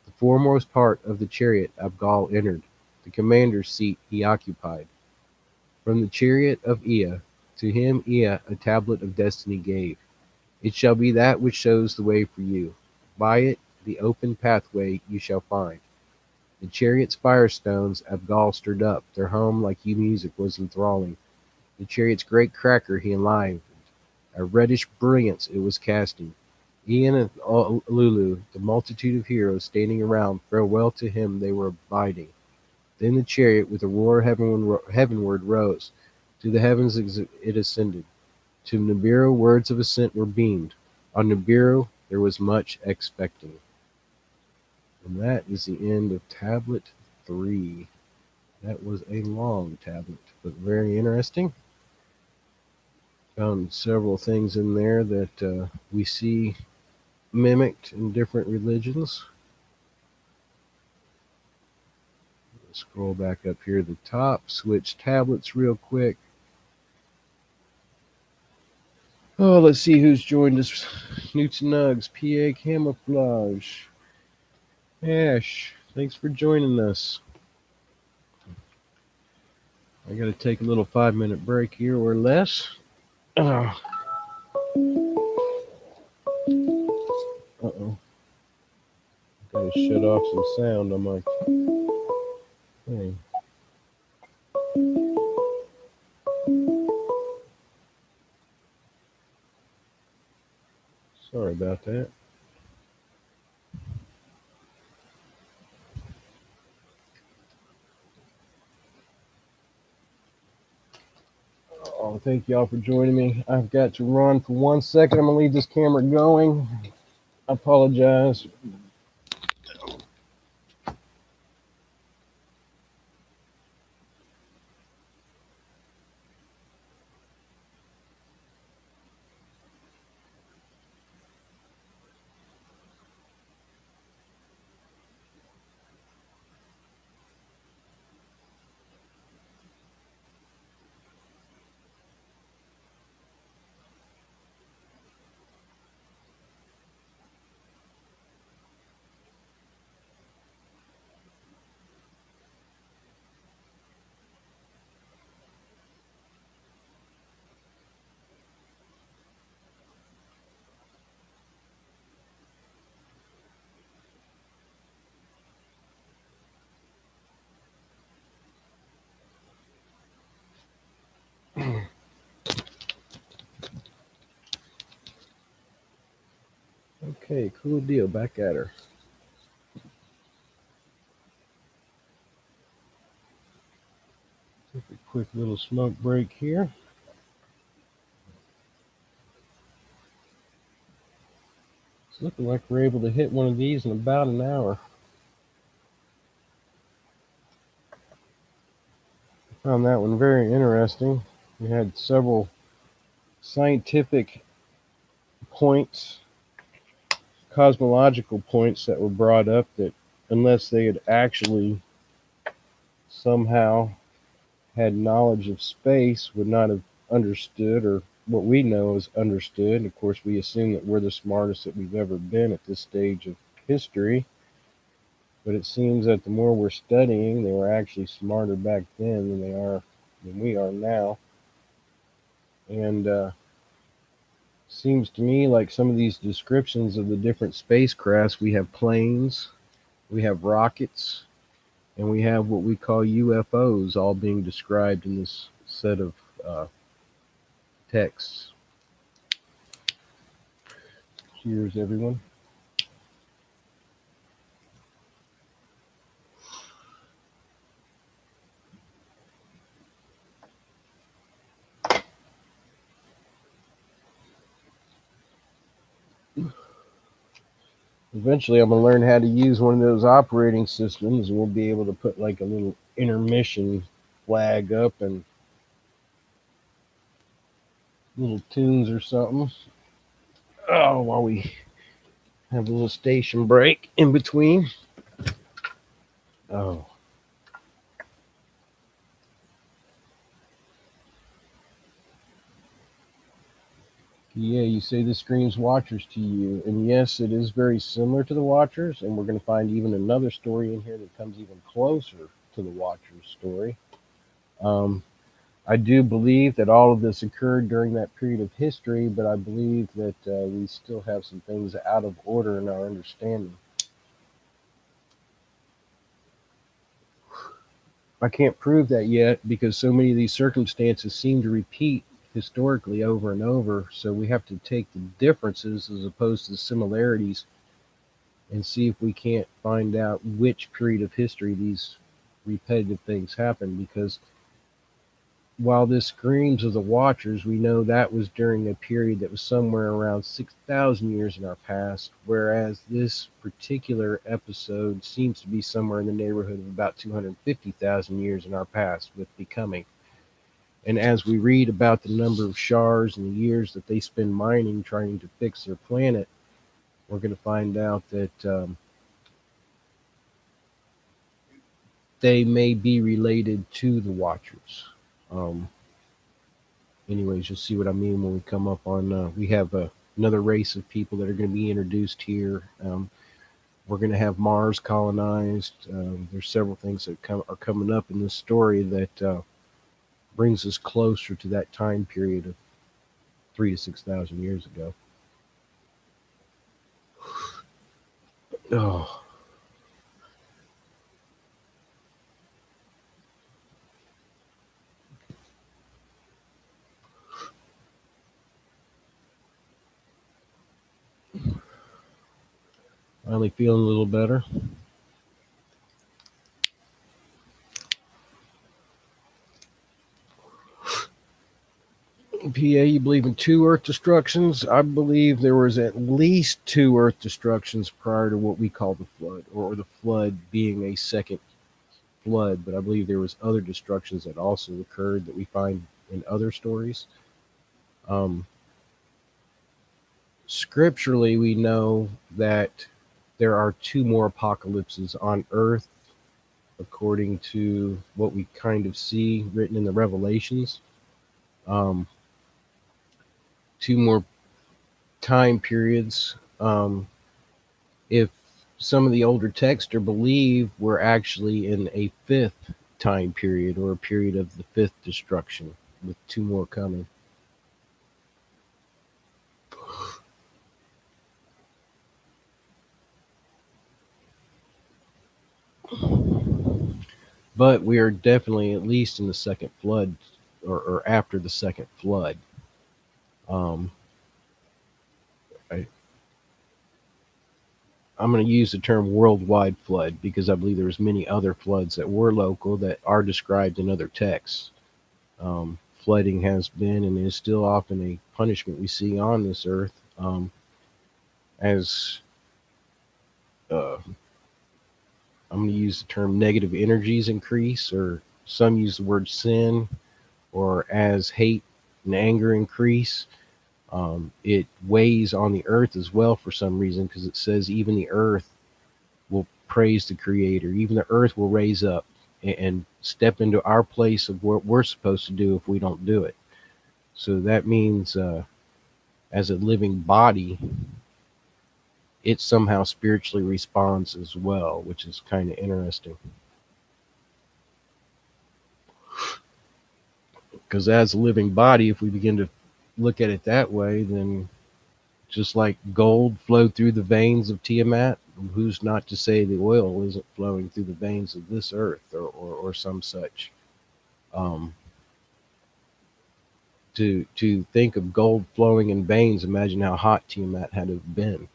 The foremost part of the chariot Abgal entered. The commander's seat he occupied. From the chariot of Ea, to him Ea a tablet of destiny gave. It shall be that which shows the way for you. By it the open pathway you shall find. The chariot's firestones Abgal stirred up. Their hum like music was enthralling. The chariot's great cracker he enlivened. A reddish brilliance it was casting. Ian and Lulu, the multitude of heroes standing around, farewell to him they were bidding. Then the chariot with a roar heavenward rose. To the heavens it ascended. To Nibiru words of assent were beamed. On Nibiru there was much expecting. And that is the end of Tablet 3. That was a long tablet, but very interesting. Found several things in there that we see mimicked in different religions. Scroll back up here to the top, switch tablets real quick. Oh, let's see who's joined us. Newts and Nugs, PA Camouflage. Ash, thanks for joining us. I gotta take a little 5-minute break here or less. Uh oh. Gotta shut off some sound on my thing. Sorry about that. Oh, thank y'all for joining me. I've got to run for 1 second. I'm gonna leave this camera going. I apologize. Okay, cool deal. Back at her. Take a quick little smoke break here. It's looking like we're able to hit one of these in about an hour. I found that one very interesting. We had several scientific points, cosmological points that were brought up that, unless they had actually somehow had knowledge of space, would not have understood, or what we know is understood. And of course, we assume that we're the smartest that we've ever been at this stage of history. But it seems that the more we're studying, they were actually smarter back then than we are now. And seems to me like some of these descriptions of the different spacecrafts, we have planes, we have rockets, and we have what we call UFOs, all being described in this set of texts. Cheers, everyone. Eventually, I'm going to learn how to use one of those operating systems, and we'll be able to put like a little intermission flag up and little tunes or something. Oh, while we have a little station break in between. Oh. Yeah, you say this screams Watchers to you. And yes, it is very similar to the Watchers. And we're going to find even another story in here that comes even closer to the Watchers story. I do believe that all of this occurred during that period of history, but I believe that we still have some things out of order in our understanding. I can't prove that yet because so many of these circumstances seem to repeat historically over and over. So we have to take the differences as opposed to the similarities and see if we can't find out which period of history these repetitive things happen. Because While this screams of the Watchers, we know that was during a period that was somewhere around 6,000 years in our past, whereas this particular episode seems to be somewhere in the neighborhood of about 250,000 years in our past with becoming. And as we read about the number of shards and the years that they spend mining trying to fix their planet, we're going to find out that they may be related to the Watchers. Um, Anyways, you'll see what I mean when we come up on. We have another race of people that are going to be introduced here. We're going to have Mars colonized. There's several things that are coming up in this story that brings us closer to that time period of 3 to 6,000 years ago. Oh, finally feeling a little better. PA, you believe in two Earth destructions? I believe there was at least two Earth destructions prior to what we call the flood, or the flood being a second flood. But I believe there was other destructions that also occurred that we find in other stories. Um, Scripturally, we know that there are two more apocalypses on Earth, according to what we kind of see written in the Revelations. Um, Two more time periods. If some of the older texts are believed, we're actually in a fifth time period, or a period of the fifth destruction, with two more coming. But we are definitely at least in the second flood, or after the second flood. Um, I, I'm going to use the term worldwide flood because I believe there's many other floods that were local that are described in other texts. Flooding has been and is still often a punishment we see on this earth, as uh, I'm going to use the term negative energies increase, or some use the word sin, or as hate and anger increase. It weighs on the earth as well for some reason, because it says even the earth will praise the Creator. Even the earth will raise up and step into our place of what we're supposed to do if we don't do it. So that means, as a living body, it somehow spiritually responds as well, which is kind of interesting. Because as a living body, if we begin to look at it that way, then just like gold flowed through the veins of Tiamat, who's not to say the oil isn't flowing through the veins of this earth, or some such. Um, to think of gold flowing in veins, imagine how hot Tiamat had to have been.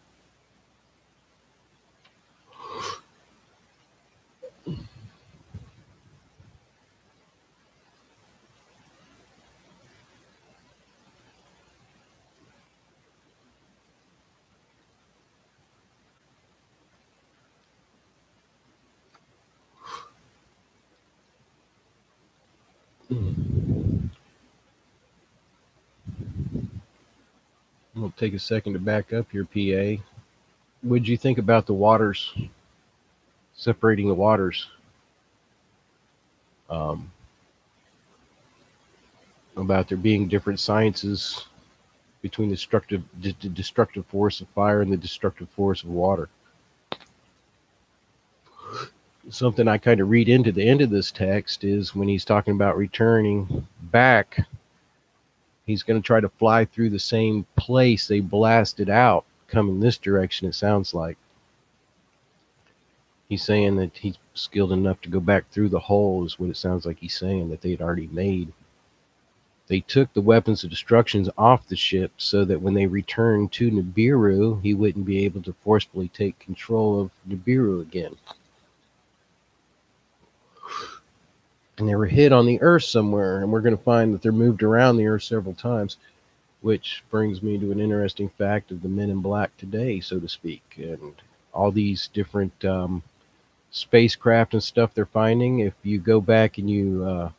I'm gonna take a second to back up here, PA. What'd you think about the waters, separating the waters? Um, about there being different sciences between the destructive force of fire and the destructive force of water. Something I kind of read into the end of this text is when he's talking about returning back, he's going to try to fly through the same place they blasted out, coming this direction, it sounds like. He's saying that he's skilled enough to go back through the hole, is what it sounds like he's saying, that they'd already made. They took the weapons of destructions off the ship so that when they returned to Nibiru, he wouldn't be able to forcefully take control of Nibiru again. and they were hid on the Earth somewhere. And we're going to find that they're moved around the Earth several times, which brings me to an interesting fact of the Men in Black today, so to speak, and all these different spacecraft and stuff they're finding. If you go back and you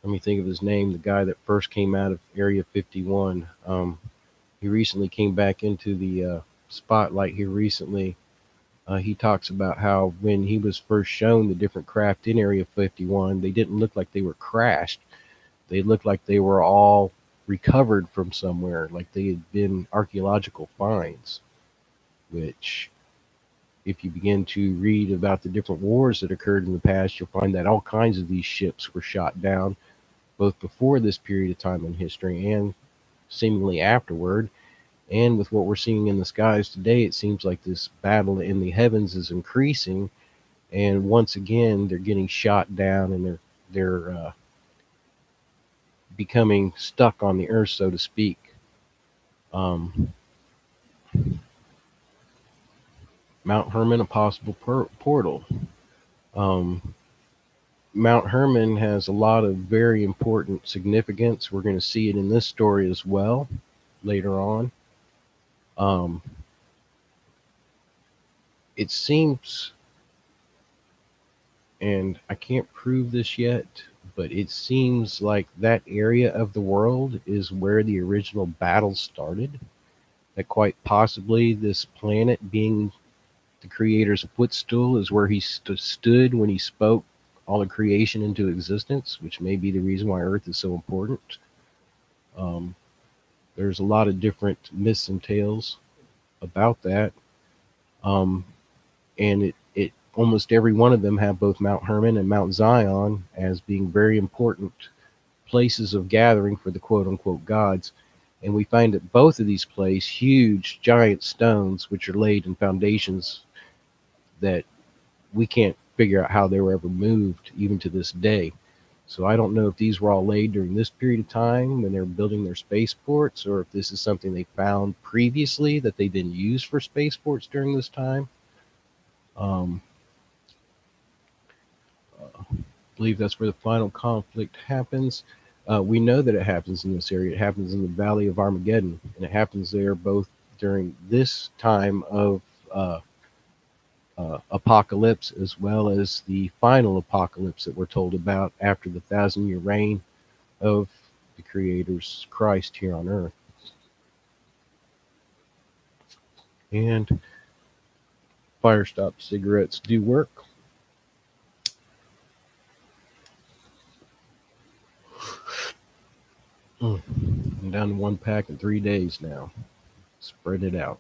let me think of his name, the guy that first came out of Area 51. He recently came back into the spotlight here recently. He talks about how when he was first shown the different craft in Area 51, they didn't look like they were crashed. They looked like they were all recovered from somewhere, like they had been archaeological finds, which, if you begin to read about the different wars that occurred in the past, you'll find that all kinds of these ships were shot down, both before this period of time in history and seemingly afterward. And with what we're seeing in the skies today, it seems like this battle in the heavens is increasing. And once again, they're getting shot down, and they're becoming stuck on the earth, so to speak. Um, Mount Herman, a possible portal. Um, Mount Herman has a lot of very important significance. We're going to see it in this story as well later on. Um, it seems, and I can't prove this yet, but it seems like that area of the world is where the original battle started. That quite possibly this planet being the creator's footstool is where he stood when he spoke all of creation into existence, which may be the reason why Earth is so important. Um, there's a lot of different myths and tales about that. Um, and it almost every one of them have both Mount Hermon and Mount Zion as being very important places of gathering for the quote unquote gods. And we find at both of these places huge giant stones which are laid in foundations that we can't figure out how they were ever moved even to this day. So I don't know if these were all laid during this period of time when they were building their spaceports, or if this is something they found previously that they then used for spaceports during this time. Um, I believe that's where the final conflict happens. We know that it happens in this area. It happens in the Valley of Armageddon, and it happens there both during this time of apocalypse as well as the final apocalypse that we're told about after the 1,000-year reign of the Creator's Christ here on earth. And fire stop cigarettes do work. I'm down to one pack in 3 days now. Spread it out.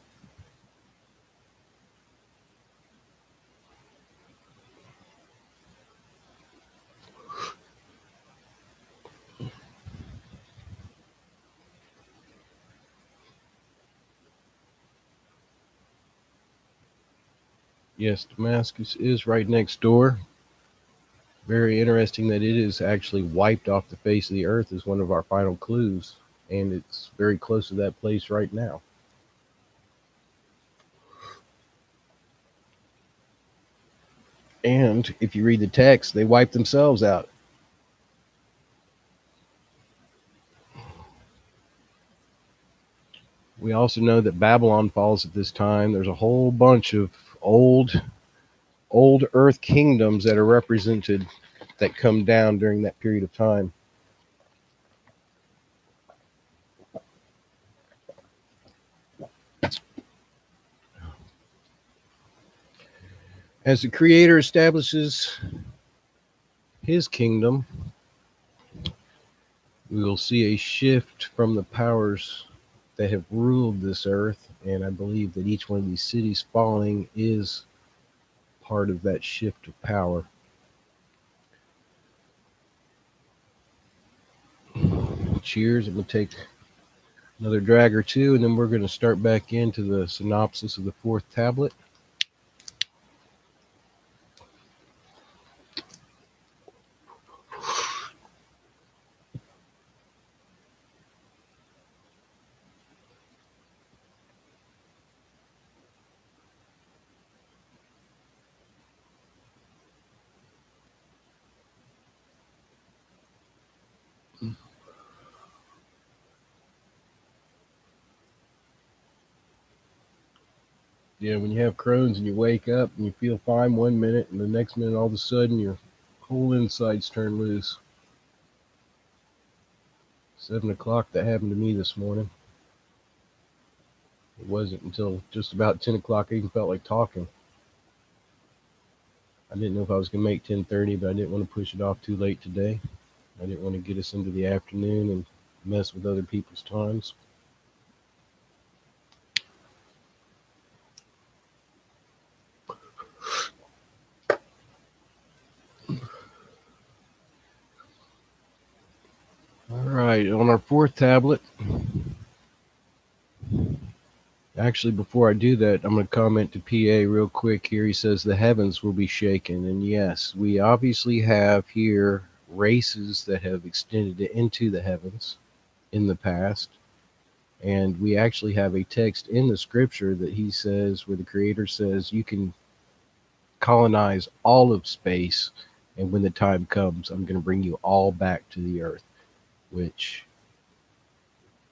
Yes, Damascus is right next door. Very interesting that it is actually wiped off the face of the earth as one of our final clues. And it's very close to that place right now. And if you read the text, they wipe themselves out. We also know that Babylon falls at this time. There's a whole bunch of old earth kingdoms that are represented that come down during that period of time. As the creator establishes his kingdom, we will see a shift from the powers that have ruled this earth, and I believe that each one of these cities falling is part of that shift of power. Cheers. I'm going to take another drag or two, and then we're going to start back into the synopsis of the fourth tablet. Yeah, when you have Crohn's and you wake up and you feel fine 1 minute, and the next minute all of a sudden your whole insides turn loose. 7 o'clock, that happened to me this morning. It wasn't until just about 10 o'clock I even felt like talking. I didn't know if I was going to make 10:30, but I didn't want to push it off too late today. I didn't want to get us into the afternoon and mess with other people's times. All right, on our fourth tablet, actually, before I do that, I'm going to comment to PA real quick here. He says the heavens will be shaken. And yes, we obviously have here races that have extended it into the heavens in the past. And we actually have a text in the scripture that he says, where the Creator says, you can colonize all of space. And when the time comes, I'm going to bring you all back to the earth, which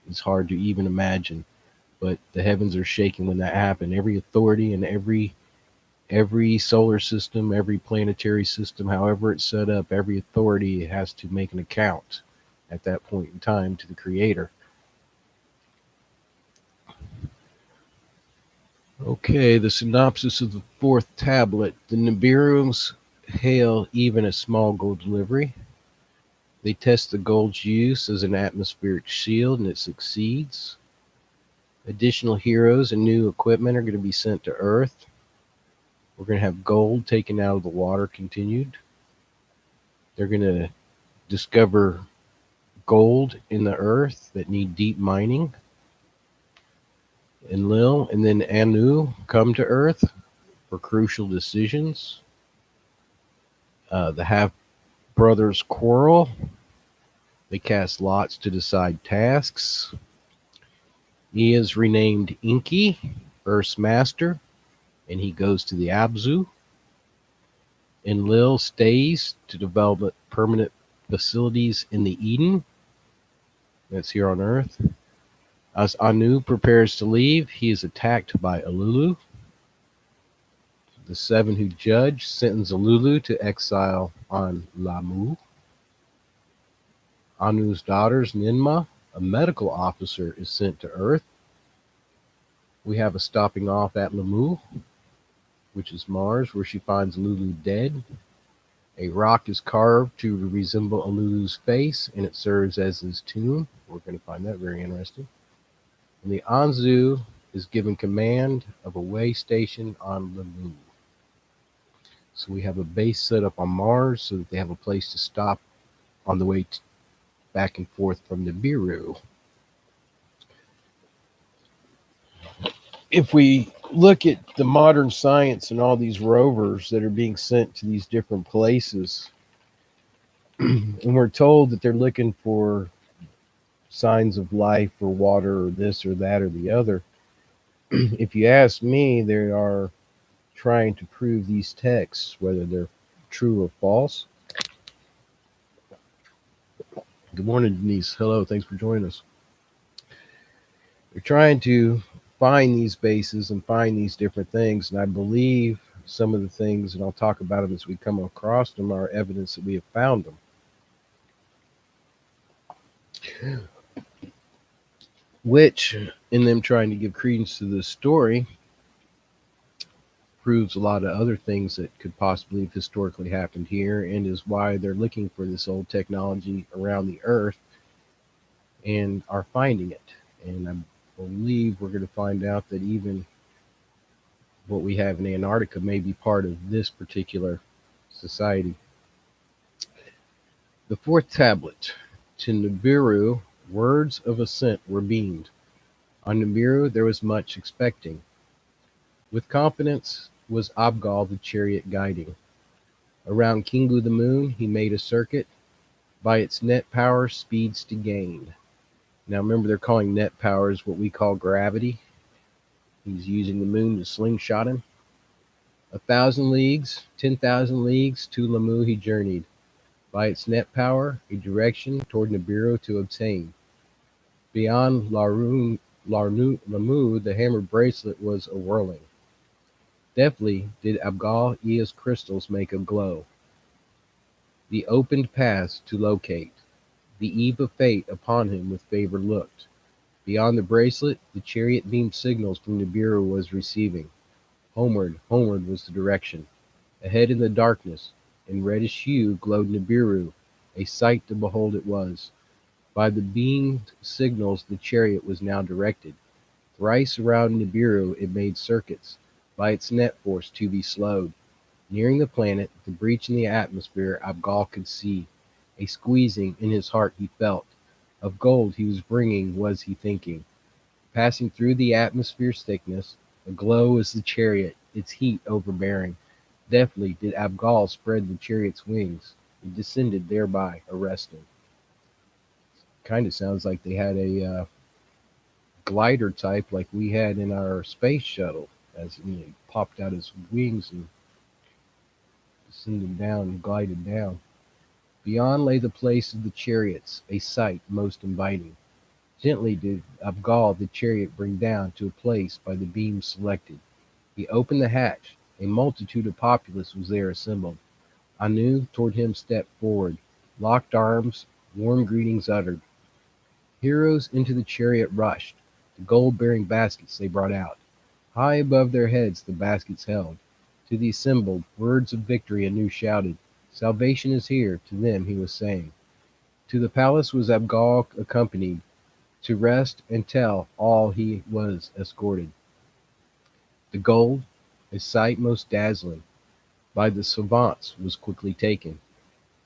is hard to even imagine. But the heavens are shaking when that happened. Every authority and every solar system, every planetary system, however it's set up, every authority has to make an account at that point in time to the Creator. Okay, the synopsis of the fourth tablet. The Nibiru's hail even a small gold delivery. They test the gold's use as an atmospheric shield, and it succeeds. Additional heroes and new equipment are going to be sent to Earth. We're going to have gold taken out of the water continued. They're going to discover gold in the earth that need deep mining. And Lil and then Anu come to Earth for crucial decisions. The half brothers quarrel. They cast lots to decide tasks. He is renamed Enki, Earth's master, and he goes to the Abzu. And Lil stays to develop permanent facilities in the Eden. That's here on Earth. As Anu prepares to leave, he is attacked by Alulu. The seven who judge sentence Alulu to exile on Lamu. Anu's daughters, Ninma, a medical officer, is sent to Earth. We have a stopping off at Lamu, which is Mars, where she finds Alulu dead. A rock is carved to resemble Alulu's face, and it serves as his tomb. We're going to find that very interesting. And the Anzu is given command of a way station on Lamu. So we have a base set up on Mars so that they have a place to stop on the way back and forth from Nibiru. If we look at the modern science and all these rovers that are being sent to these different places, and we're told that they're looking for signs of life or water or this or that or the other, if you ask me, they are trying to prove these texts, whether they're true or false. Good morning, Denise. Hello, thanks for joining us. They're trying to find these bases and find these different things, and I believe some of the things, and I'll talk about them as we come across them, are evidence that we have found them. Which, in them trying to give credence to this story, proves a lot of other things that could possibly have historically happened here, and is why they're looking for this old technology around the earth and are finding it. And I believe we're going to find out that even what we have in Antarctica may be part of this particular society. The fourth tablet. To Nibiru, words of assent were beamed. On Nibiru there was much expecting. With confidence was Abgal the chariot guiding. Around Kingu the moon he made a circuit. By its net power speeds to gain. Now remember, they're calling net powers what we call gravity. He's using the moon to slingshot him. 1,000 leagues, 10,000 leagues to Lamu he journeyed. By its net power, a direction toward Nibiru to obtain. Beyond Lamu, the hammer bracelet was a whirling. Deftly did Abgal Ea's crystals make a glow, the opened paths to locate. The eve of fate upon him with favor looked. Beyond the bracelet, the chariot beamed signals from Nibiru was receiving. Homeward, homeward was the direction. Ahead in the darkness, in reddish hue glowed Nibiru, a sight to behold it was. By the beamed signals the chariot was now directed. Thrice around Nibiru it made circuits, by its net force to be slowed. Nearing the planet, the breach in the atmosphere Abgal could see. A squeezing in his heart he felt. Of gold he was bringing was he thinking. Passing through the atmosphere's thickness, aglow as the chariot, its heat overbearing. Deftly did Abgal spread the chariot's wings. It descended thereby, arresting. Kind of sounds like they had a glider type like we had in our space shuttle, as he popped out his wings and descended down and glided down. Beyond lay the place of the chariots, a sight most inviting. Gently did Abgal the chariot bring down to a place by the beams selected. He opened the hatch. A multitude of populace was there assembled. Anu toward him stepped forward. Locked arms, warm greetings uttered. Heroes into the chariot rushed. The gold-bearing baskets they brought out. High above their heads the baskets held. To the assembled, words of victory Anu shouted. Salvation is here, to them he was saying. To the palace was Abgal accompanied. To rest and tell all he was escorted. The gold, a sight most dazzling, by the savants was quickly taken.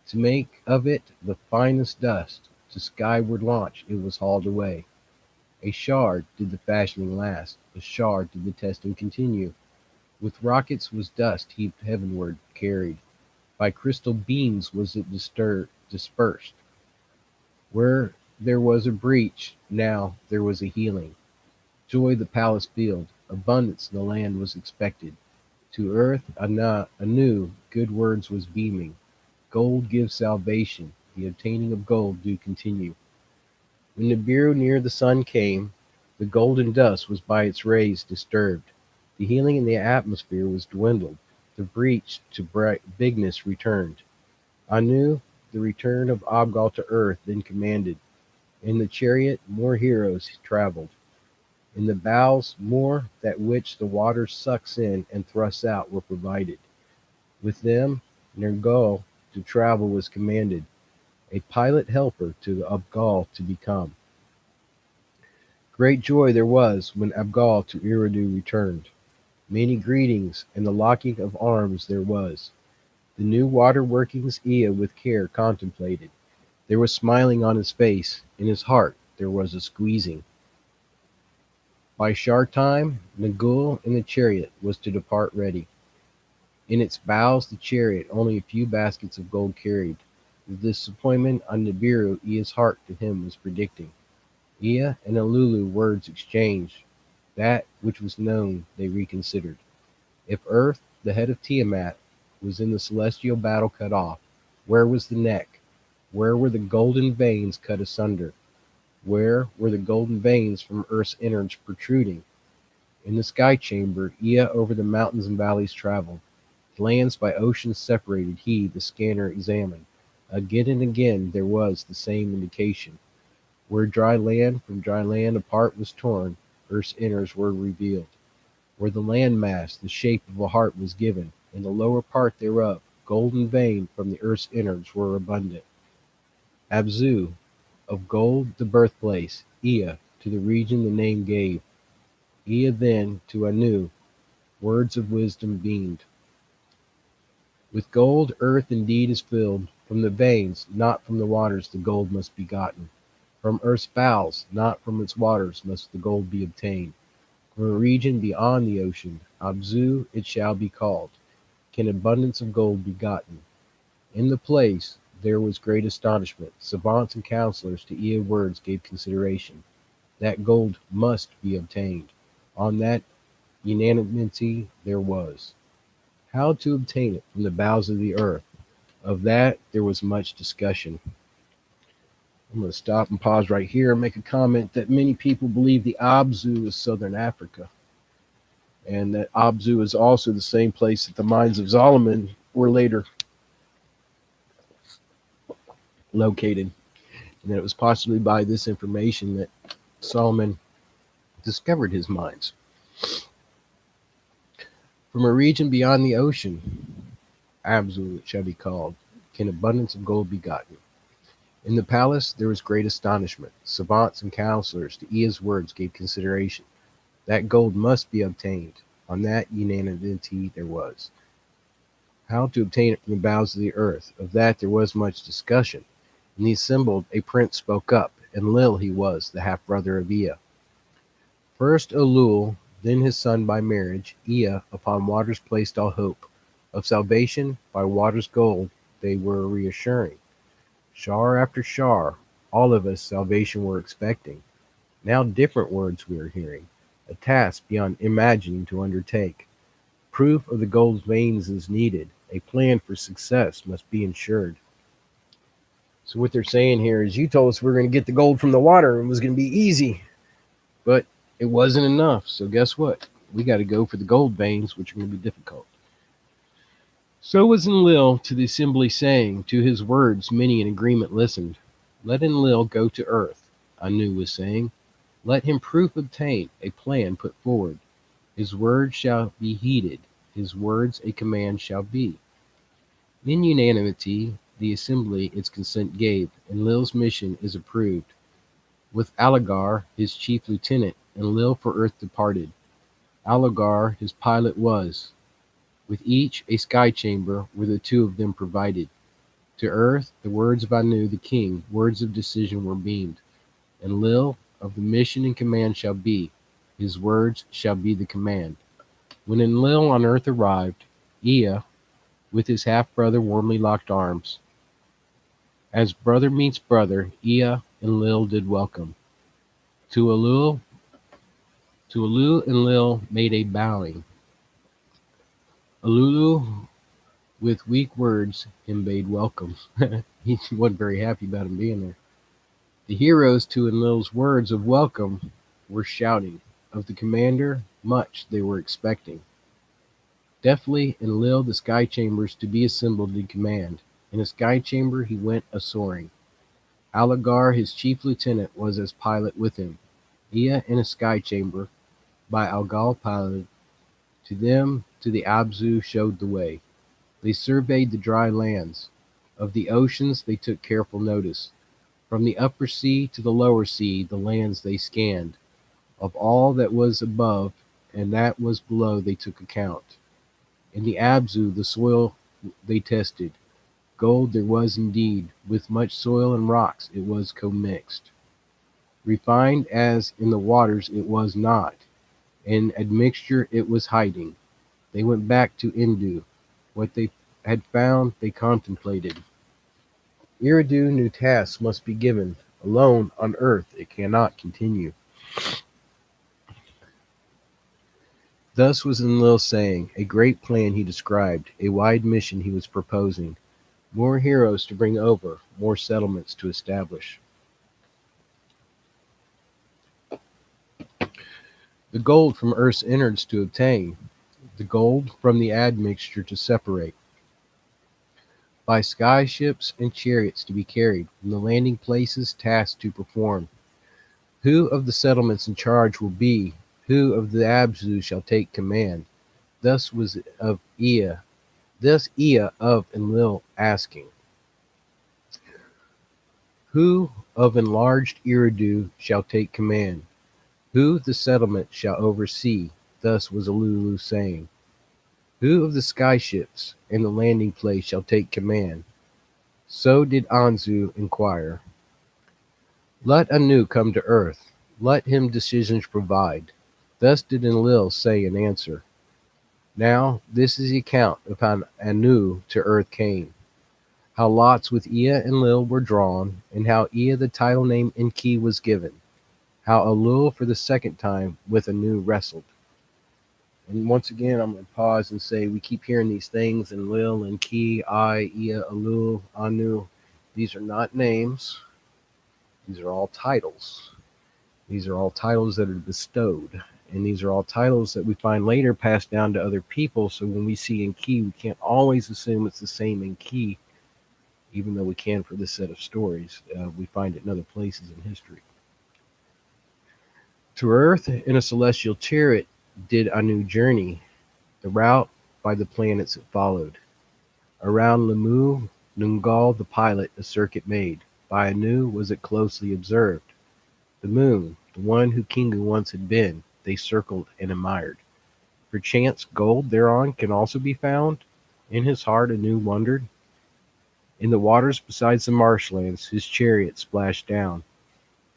To make of it the finest dust, to skyward launch it was hauled away. A shard did the fashioning last, a shard did the testing continue. With rockets was dust heaped heavenward carried. By crystal beams was it dispersed. Where there was a breach, now there was a healing. Joy the palace filled, abundance the land was expected. To earth anew good words was beaming. Gold gives salvation, the obtaining of gold do continue. When Nibiru near the sun came, the golden dust was by its rays disturbed. The healing in the atmosphere was dwindled, the breach to bright bigness returned. Anu, the return of Abgal to earth, then commanded. In the chariot more heroes traveled. In the bows more that which the water sucks in and thrusts out were provided. With them Nergal to travel was commanded, a pilot helper to Abgal to become. Great joy there was when Abgal to Eridu returned. Many greetings and the locking of arms there was. The new water workings Ea with care contemplated. There was smiling on his face, in his heart there was a squeezing. By Shar time, Nagul in the chariot was to depart ready. In its bows the chariot only a few baskets of gold carried. With disappointment on Nibiru, Ea's heart to him was predicting. Ea and Alulu words exchanged. That which was known they reconsidered. If Earth, the head of Tiamat, was in the celestial battle cut off, where was the neck? Where were the golden veins cut asunder? Where were the golden veins from Earth's innards protruding? In the sky chamber, Ea over the mountains and valleys traveled. Lands by oceans separated he, the scanner, examined. Again and again there was the same indication. Where dry land from dry land apart was torn, Earth's innards were revealed. Where the land mass, the shape of a heart was given, in the lower part thereof, golden vein from the earth's innards were abundant. Abzu, of gold the birthplace, Ea, to the region the name gave. Ea then to Anu, words of wisdom beamed. With gold earth indeed is filled, from the veins, not from the waters the gold must be gotten. From earth's bowels, not from its waters, must the gold be obtained. From a region beyond the ocean, Abzu it shall be called, can abundance of gold be gotten. In the place there was great astonishment. Savants and counselors to Ea words gave consideration. That gold must be obtained. On that unanimity there was. How to obtain it from the bowels of the earth, of that there was much discussion. I'm going to stop and pause right here and make a comment that many people believe the Abzu is southern Africa. and that Abzu is also the same place that the mines of Solomon were later located, and that it was possibly by this information that Solomon discovered his mines. From a region beyond the ocean, Abzu it shall be called, can abundance of gold be gotten. In the palace there was great astonishment. Savants and counselors to Ea's words gave consideration. That gold must be obtained. On that unanimity there was. How to obtain it from the bowels of the earth, of that there was much discussion. And the assembled a prince spoke up, and Lil he was, the half-brother of Ea. First Elul, then his son by marriage, Ea, upon waters placed all hope. Of salvation, by waters gold, they were reassuring. Shar after shar, all of us salvation were expecting. Now different words we are hearing, a task beyond imagining to undertake. Proof of the gold veins is needed, a plan for success must be ensured. So what they're saying here is, you told us we are going to get the gold from the water and it was going to be easy, but it wasn't enough. So guess what? We got to go for the gold veins, which are going to be difficult. So was Enlil to the assembly saying, to his words many in agreement listened. Let Enlil go to earth, Anu was saying. Let him proof obtain, a plan put forward. His words shall be heeded, his words a command shall be. In unanimity, the assembly its consent gave, and Lil's mission is approved. With Alagar, his chief lieutenant, and Lil for earth departed. Alagar his pilot was. With each a sky chamber were the two of them provided. To earth, the words of Anu the king, words of decision were beamed. And Lil of the mission and command shall be. His words shall be the command. When Enlil on earth arrived, Ea, with his half-brother warmly locked arms. As brother meets brother, Ea and Lil did welcome. To Elu and Lil made a bowing. Elulu with weak words him bade welcome. He wasn't very happy about him being there. The heroes to Enlil's words of welcome were shouting. Of the commander, much they were expecting. Deftly Enlil the sky chambers to be assembled did command. In a sky chamber he went a-soaring. Alagar his chief lieutenant was as pilot with him. Ea in a sky chamber, by Algal piloted. To them to the Abzu showed the way. They surveyed the dry lands. Of the oceans they took careful notice. From the upper sea to the lower sea the lands they scanned. Of all that was above and that was below they took account. In the Abzu the soil they tested. Gold there was indeed, with much soil and rocks it was commixed. Refined as in the waters it was not, in admixture it was hiding. They went back to Indu. What they had found they contemplated. Eridu new tasks must be given. Alone on earth it cannot continue. Thus was Enlil saying, a great plan he described, a wide mission he was proposing. More heroes to bring over, more settlements to establish. The gold from earth's innards to obtain, the gold from the admixture to separate. By sky ships and chariots to be carried, from the landing places tasks to perform. Who of the settlements in charge will be? Who of the Abzu shall take command? Thus was of Ea, thus Ea of Enlil asking. Who of enlarged Eridu shall take command? Who the settlement shall oversee? Thus was Elulu saying. Who of the sky ships and the landing place shall take command? So did Anzu inquire. Let Anu come to earth. Let him decisions provide. Thus did Enlil say in answer. Now this is the account of how Anu to earth came. How lots with Ea and Lil were drawn, and how Ea the title name Enki was given. How Elul for the second time with Anu wrestled. And once again, I'm going to pause and say we keep hearing these things, and Lil, Enki, Ea, Elul, Anu. These are not names. These are all titles. These are all titles that are bestowed. And these are all titles that we find later passed down to other people. So when we see Enki, we can't always assume it's the same Enki, even though we can for this set of stories. We find it in other places in history. To Earth in a celestial chariot did Anu journey, the route by the planets it followed. Around Lemu, Nungal the pilot a circuit made. By Anu was it closely observed. The moon, the one who Kingu once had been, they circled and admired. Perchance gold thereon can also be found? In his heart Anu wondered. In the waters beside the marshlands his chariot splashed down.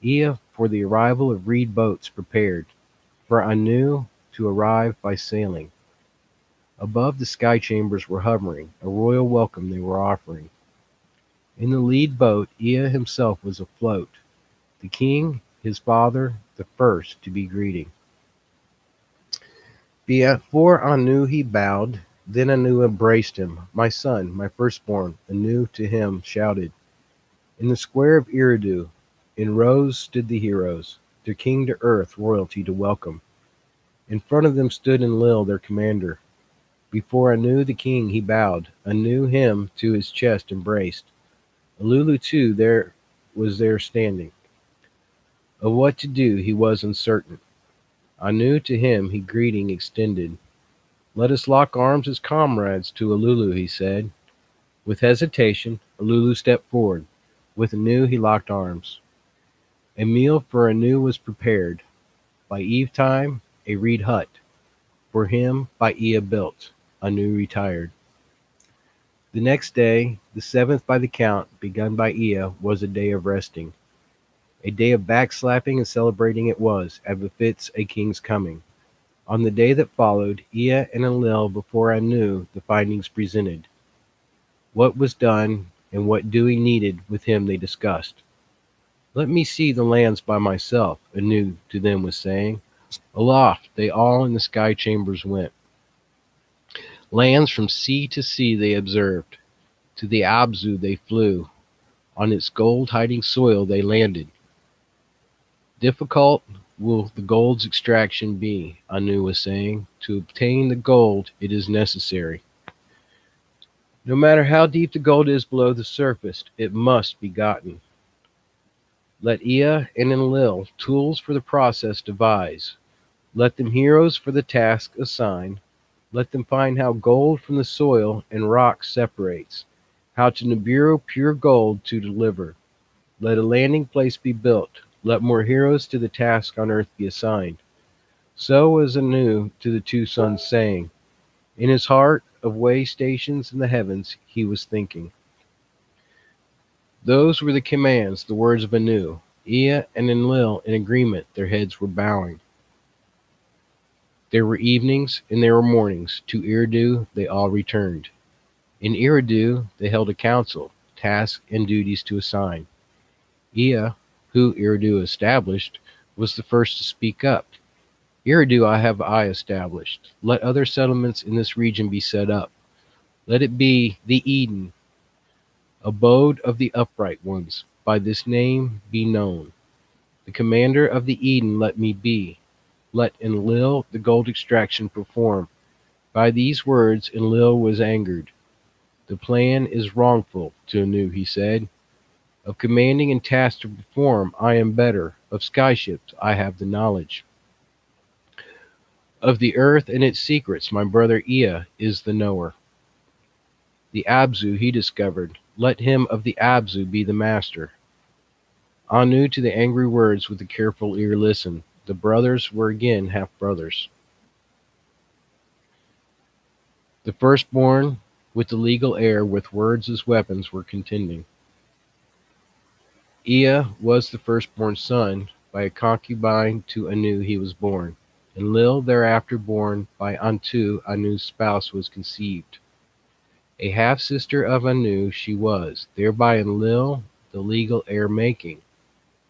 Ea for the arrival of reed boats prepared, for Anu to arrive by sailing. Above the sky chambers were hovering, a royal welcome they were offering. In the lead boat Ea himself was afloat, the king, his father, the first to be greeting. Before Anu he bowed, then Anu embraced him. My son, my firstborn, Anu to him shouted. In the square of Eridu, in rows stood the heroes, their king to earth royalty to welcome. In front of them stood Enlil, their commander. Before Anu the king he bowed, Anu him to his chest embraced. Alulu too there standing. Of what to do he was uncertain. Anu to him he greeting extended. Let us lock arms as comrades to Alulu, he said. With hesitation, Alulu stepped forward. With Anu he locked arms. A meal for Anu was prepared. By eve time, a reed hut. For him by Ea built. Anu retired. The next day, the seventh by the count, begun by Ea, was a day of resting. A day of backslapping and celebrating it was, as befits a king's coming. On the day that followed, Ea and Enlil before Anu the findings presented. What was done and what doing needed with him they discussed. Let me see the lands by myself, Anu to them was saying. Aloft they all in the sky chambers went. Lands from sea to sea they observed. To the Abzu they flew. On its gold-hiding soil they landed. Difficult will the gold's extraction be, Anu was saying. To obtain the gold it is necessary. No matter how deep the gold is below the surface, it must be gotten. Let Ea and Enlil tools for the process devise. Let them heroes for the task assign. Let them find how gold from the soil and rock separates, how to Nibiru pure gold to deliver. Let a landing place be built. Let more heroes to the task on earth be assigned. So was Anu to the two sons saying. In his heart of way stations in the heavens he was thinking. Those were the commands, the words of Anu. Ea and Enlil in agreement, their heads were bowing. There were evenings and there were mornings. To Eridu they all returned. In Eridu they held a council, tasks and duties to assign. Ea, who Eridu established, was the first to speak up. Eridu I established. Let other settlements in this region be set up. Let it be the Eden, abode of the upright ones. By this name be known. The commander of the Eden let me be. Let Enlil the gold extraction perform. By these words Enlil was angered. The plan is wrongful, to Anu he said. Of commanding and tasked to perform I am better. Of skyships I have the knowledge. Of the earth and its secrets my brother Ea is the knower. The Abzu he discovered. Let him of the Abzu be the master. Anu to the angry words with a careful ear listened. The brothers were again half brothers. The firstborn with the legal heir with words as weapons were contending. Ea was the firstborn son. By a concubine to Anu he was born. Enlil thereafter born by Antu Anu's spouse was conceived. A half-sister of Anu she was, thereby Enlil the legal heir making,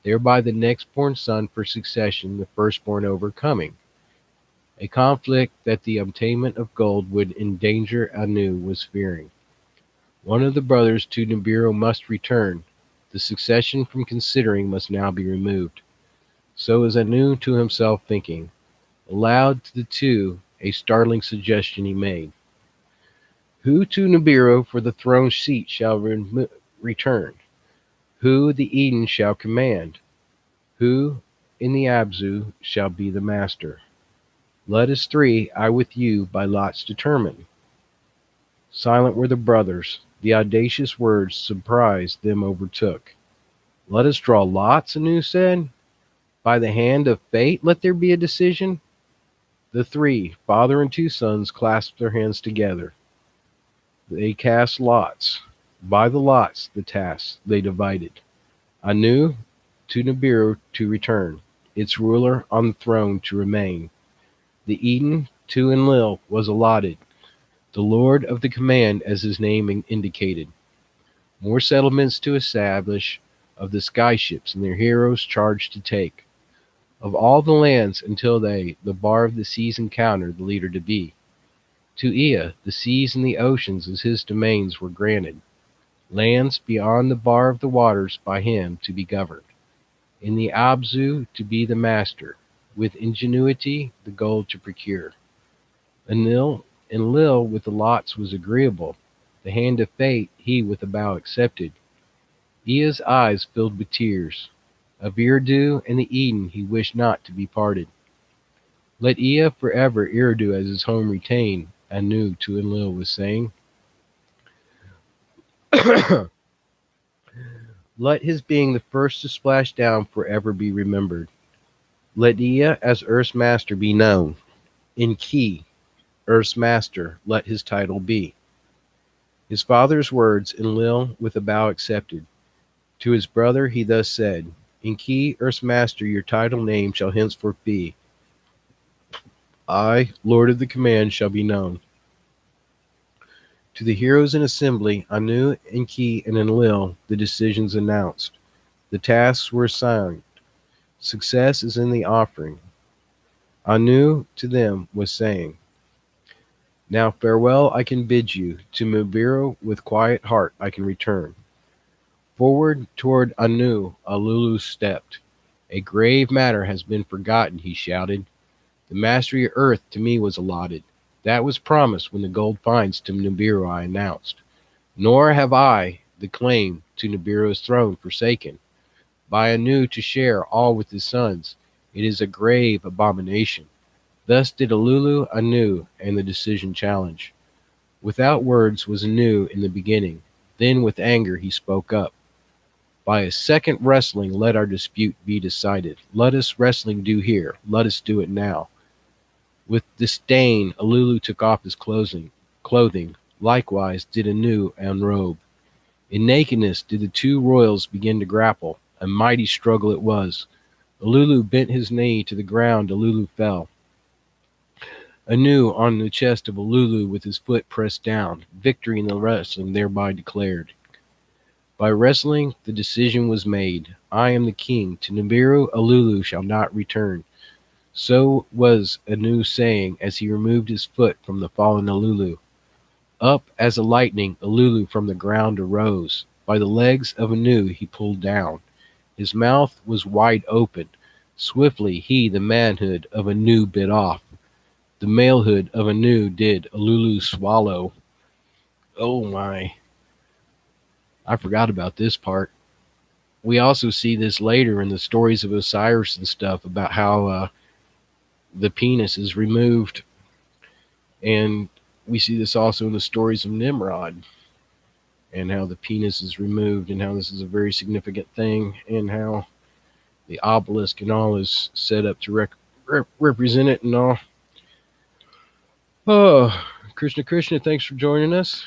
thereby the next-born son for succession, the firstborn overcoming. A conflict that the obtainment of gold would endanger Anu was fearing. One of the brothers to Nibiru must return. The succession from considering must now be removed. So is Anu to himself thinking. Aloud to the two a startling suggestion he made. Who to Nibiru for the throne seat shall return? Who the Eden shall command? Who in the Abzu shall be the master? Let us three, I with you, by lots determine. Silent were the brothers. The audacious words surprise them overtook. Let us draw lots, Anu said. By the hand of fate let there be a decision. The three, father and two sons, clasped their hands together. They cast lots. By the lots, the tasks they divided. Anu to Nibiru to return, its ruler on the throne to remain. The Eden to Enlil was allotted, the lord of the command as his name indicated. More settlements to establish, of the skyships and their heroes charged to take. Of all the lands until they, the bar of the seas encountered, the leader to be. To Ea, the seas and the oceans as his domains were granted. Lands beyond the bar of the waters by him to be governed. In the Abzu to be the master, with ingenuity the gold to procure. Enlil with the lots was agreeable. The hand of fate he with a bow accepted. Ea's eyes filled with tears. Of Eridu and the Eden he wished not to be parted. Let Ea forever Eridu as his home retain, Anu to Enlil was saying. Let his being the first to splash down forever be remembered. Let Ea as Earth's master be known. Enki, Earth's master, let his title be. His father's words Enlil with a bow accepted. To his brother he thus said, Enki, Earth's master, your title name shall henceforth be. I, Lord of the command, shall be known. To the heroes in assembly, Anu, Enki, and Enlil, the decisions announced. The tasks were assigned. Success is in the offering. Anu to them was saying, Now farewell I can bid you, to Nibiru with quiet heart I can return. Forward toward Anu, Alulu stepped. A grave matter has been forgotten, he shouted. The mastery of earth to me was allotted. That was promised when the gold finds to Nibiru I announced. Nor have I the claim to Nibiru's throne forsaken. By Anu to share all with his sons, it is a grave abomination. Thus did Alulu Anu and the decision challenge. Without words was Anu in the beginning. Then with anger he spoke up. By a second wrestling let our dispute be decided. Let us wrestling do here. Let us do it now. With disdain Alulu took off his clothing. Likewise did Anu unrobe. In nakedness did the two royals begin to grapple. A mighty struggle it was. Alulu bent his knee to the ground. Alulu fell. Anu on the chest of Alulu with his foot pressed down. Victory in the wrestling thereby declared. By wrestling the decision was made. I am the king. To Nibiru Alulu shall not return. So was Anu saying as he removed his foot from the fallen Alulu. Up as a lightning Alulu from the ground arose. By the legs of Anu he pulled down. His mouth was wide open. Swiftly he the manhood of Anu bit off. The malehood of Anu did Alulu swallow. Oh my. I forgot about this part. We also see this later in the stories of Osiris and stuff about how the penis is removed. And we see this also in the stories of Nimrod and how the penis is removed and how this is a very significant thing and how the obelisk and all is set up to represent it and all. Oh, Krishna, thanks for joining us.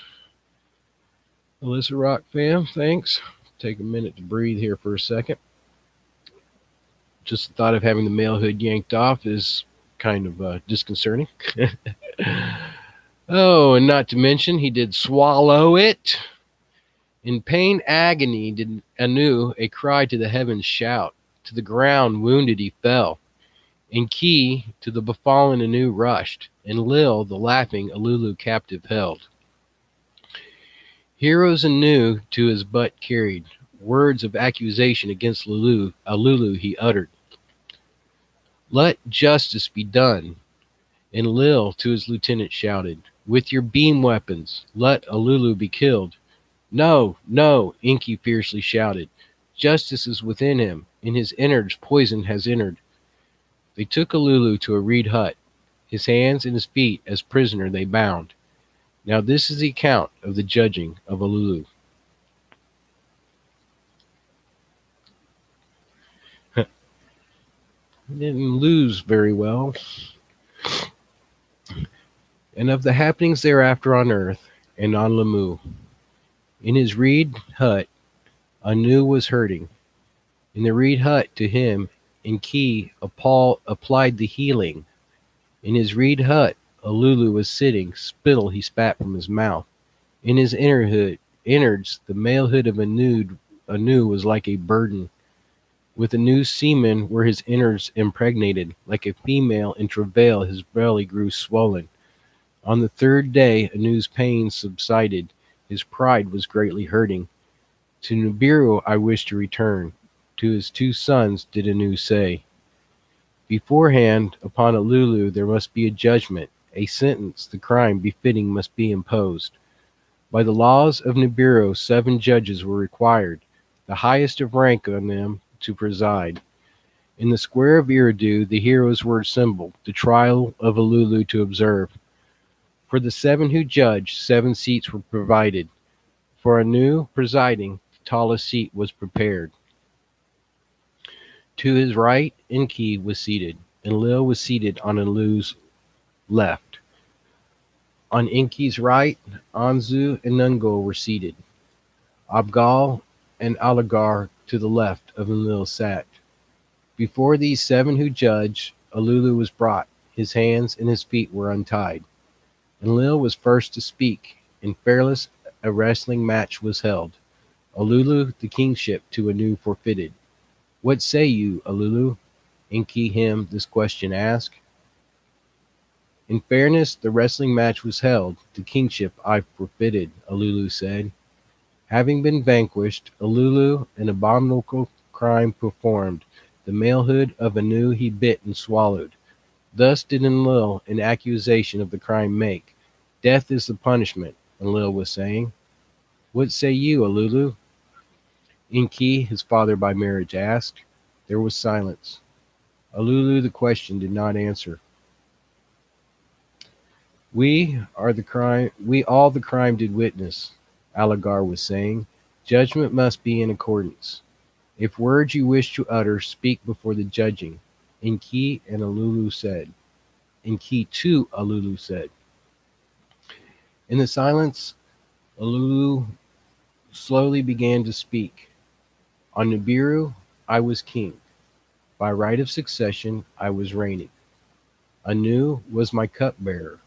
Alyssa Rock fam, thanks. Take a minute to breathe here for a second. Just the thought of having the male hood yanked off is kind of disconcerting. Oh, and not to mention, he did swallow it. In pain agony did Anu a cry to the heavens shout. To the ground wounded he fell. Enki to the befallen Anu rushed. And Lil the laughing Alulu captive held. Heroes Anu to his butt carried. Words of accusation against Alulu he uttered. Let justice be done. And Lil to his lieutenant shouted, with your beam weapons, let Alulu be killed. No, no, Enki fiercely shouted. Justice is within him. In his innards poison has entered. They took Alulu to a reed hut. His hands and his feet as prisoner they bound. Now this is the account of the judging of Alulu. Didn't lose very well. And of the happenings thereafter on earth and on Lamu. In his reed hut, Anu was hurting. In the reed hut to him, Enki applied the healing. In his reed hut, Alulu was sitting, spittle he spat from his mouth. In his innards, the malehood of Anu was like a burden. With Anu's semen were his innards impregnated, like a female in travail his belly grew swollen. On the third day Anu's pain subsided, his pride was greatly hurting. To Nibiru I wish to return. To his two sons did Anu say, beforehand upon Alulu there must be a judgment, a sentence, the crime befitting must be imposed. By the laws of Nibiru 7 judges were required, the highest of rank on them to preside. In the square of Eridu the heroes were assembled, the trial of Alulu to observe. For the 7 who judged, 7 seats were provided. For Anu presiding, the tallest seat was prepared. To his right, Enki was seated, and Lil was seated on Alu's left. On Enki's right, Anzu and Nungol were seated. Abgal and Alagar to the left of Enlil sat. Before these 7 who judged, Alulu was brought. His hands and his feet were untied. Enlil was first to speak. In Fairless a wrestling match was held. Alulu the kingship to Anu forfeited. What say you, Alulu? Enki him this question asked. In fairness the wrestling match was held. The kingship I forfeited, Alulu said. Having been vanquished, Alulu an abominable crime performed. The malehood of Anu he bit and swallowed. Thus did Enlil an accusation of the crime make. Death is the punishment, Enlil was saying. What say you, Alulu? Enki, his father by marriage, asked. There was silence. Alulu the question did not answer. We all the crime did witness, Alagar was saying. Judgment must be in accordance. If words you wish to utter, speak before the judging. Enki and Alulu said. Enki too, Alulu said. In the silence, Alulu slowly began to speak. On Nibiru, I was king. By right of succession, I was reigning. Anu was my cupbearer.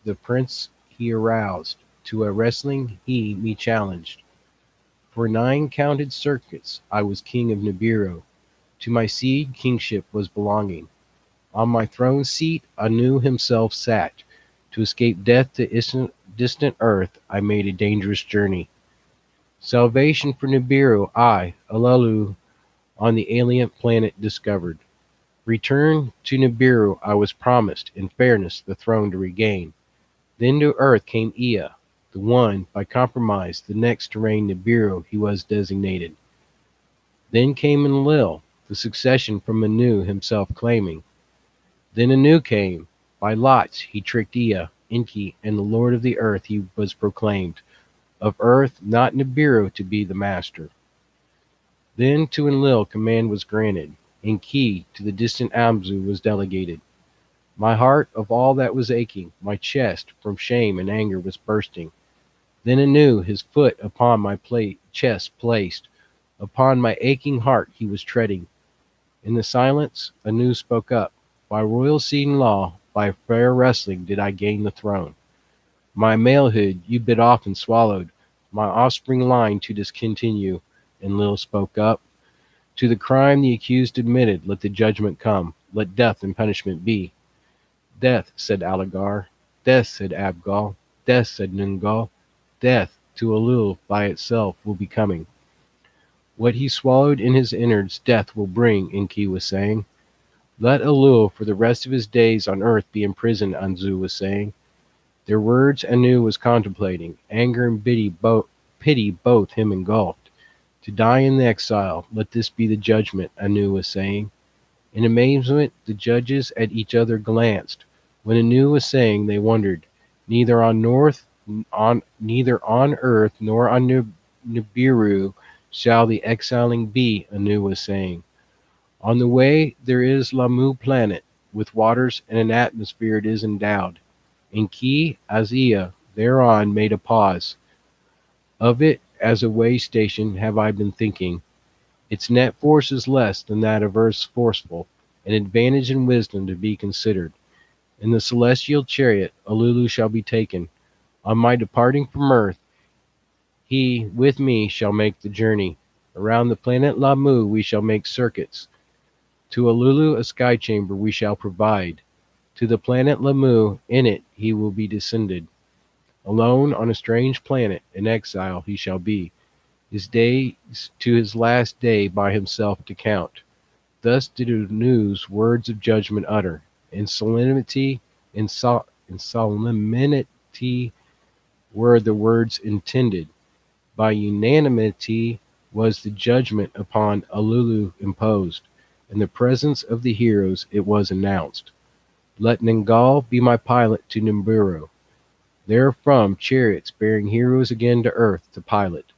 The prince he aroused. To a wrestling he me challenged. For 9 counted circuits, I was king of Nibiru. To my seed, kingship was belonging. On my throne seat, Anu himself sat. To escape death to distant earth, I made a dangerous journey. Salvation for Nibiru, I, Alulu, on the alien planet discovered. Return to Nibiru I was promised, in fairness the throne to regain. Then to earth came Ea, the one, by compromise, the next to reign Nibiru he was designated. Then came Enlil, the succession from Anu himself claiming. Then Anu came, by lots he tricked Ea, Enki, and the lord of the earth he was proclaimed. Of earth not Nibiru to be the master. Then to Enlil command was granted. Enki to the distant Amzu was delegated. My heart of all that was aching, my chest from shame and anger was bursting. Then Anu his foot upon my chest placed, upon my aching heart he was treading. In the silence Anu spoke up. By royal seed and law, by fair wrestling did I gain the throne. My malehood you bit off and swallowed, my offspring line to discontinue. Enlil spoke up. To the crime the accused admitted, let the judgment come, let death and punishment be. Death, said Alagar. Death, said Abgal. Death, said Nungol. Death to Alul by itself will be coming. What he swallowed in his innards death will bring, Enki was saying. Let Elul for the rest of his days on earth be imprisoned, Anzu was saying. Their words Anu was contemplating. Anger and pity both him engulfed. To die in the exile, let this be the judgment, Anu was saying. In amazement, the judges at each other glanced. When Anu was saying, they wondered. Neither on earth nor on Nibiru shall the exiling be, Anu was saying. On the way there is Lamu planet, with waters and an atmosphere it is endowed. Enki, Azia, thereon made a pause. Of it as a way station have I been thinking. Its net force is less than that of Earth's forceful, an advantage in wisdom to be considered. In the celestial chariot Alulu shall be taken. On my departing from Earth, he with me shall make the journey. Around the planet Lamu we shall make circuits. To Alulu a sky chamber we shall provide. To the planet Lamu, in it he will be descended. Alone on a strange planet, in exile he shall be, his days to his last day by himself to count. Thus did Anu's words of judgment utter. In solemnity, in solemnity were the words intended. By unanimity was the judgment upon Alulu imposed. In the presence of the heroes it was announced. Let Ningal be my pilot to Nibiru. Therefrom chariots bearing heroes again to earth to pilot.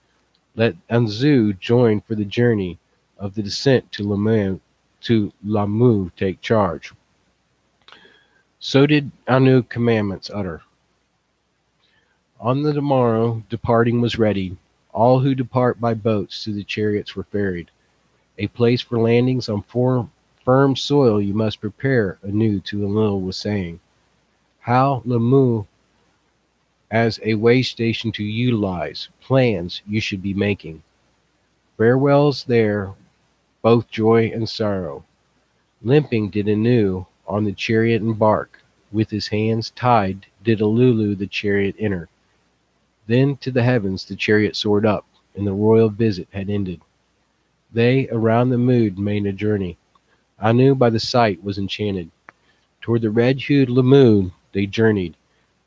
Let Anzu join for the journey of the descent to Lamu take charge. So did Anu commandments utter. On the morrow departing was ready. All who depart by boats to the chariots were ferried. A place for landings on firm soil you must prepare, Anu to Enlil was saying. How Lamu as a way station to utilize, plans you should be making. Farewells there, both joy and sorrow. Limping did Anu on the chariot embark. With his hands tied did Alulu the chariot enter. Then to the heavens the chariot soared up, and the royal visit had ended. They around the mood made a journey. Anu by the sight was enchanted. Toward the red-hued Lamoon they journeyed.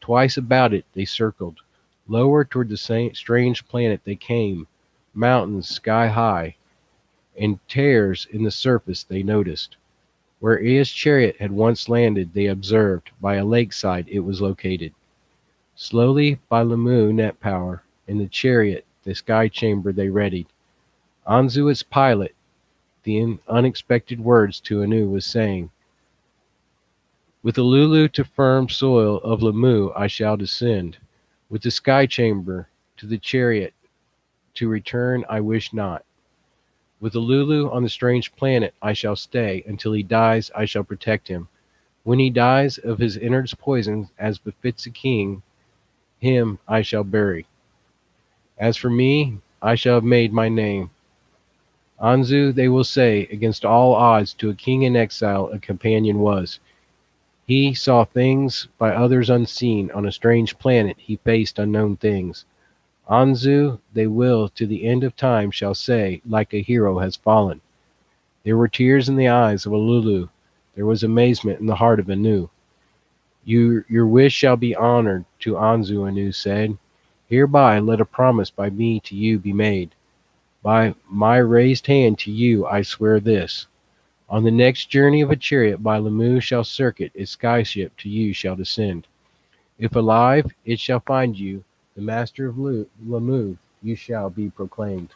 Twice about it they circled. Lower toward the strange planet they came. Mountains sky high, and tears in the surface they noticed. Where Ea's chariot had once landed they observed. By a lakeside it was located. Slowly by Lamu net power, in the chariot the sky chamber they readied. Anzu its pilot, the unexpected words to Anu was saying. With Alulu to firm soil of Lamu I shall descend. With the sky chamber to the chariot to return I wish not. With Alulu on the strange planet I shall stay. Until he dies I shall protect him. When he dies of his innards poisoned, as befits a king, him I shall bury. As for me, I shall have made my name. Anzu, they will say, against all odds to a king in exile a companion was. He saw things by others unseen. On a strange planet he faced unknown things. Anzu, they will to the end of time shall say, like a hero has fallen. There were tears in the eyes of Alulu. There was amazement in the heart of Anu. Your wish shall be honored to Anzu, Anu said. Hereby let a promise by me to you be made. By my raised hand to you I swear this. On the next journey of a chariot by Lamu shall circuit, its skyship to you shall descend. If alive, it shall find you, the master of Lamu, you shall be proclaimed.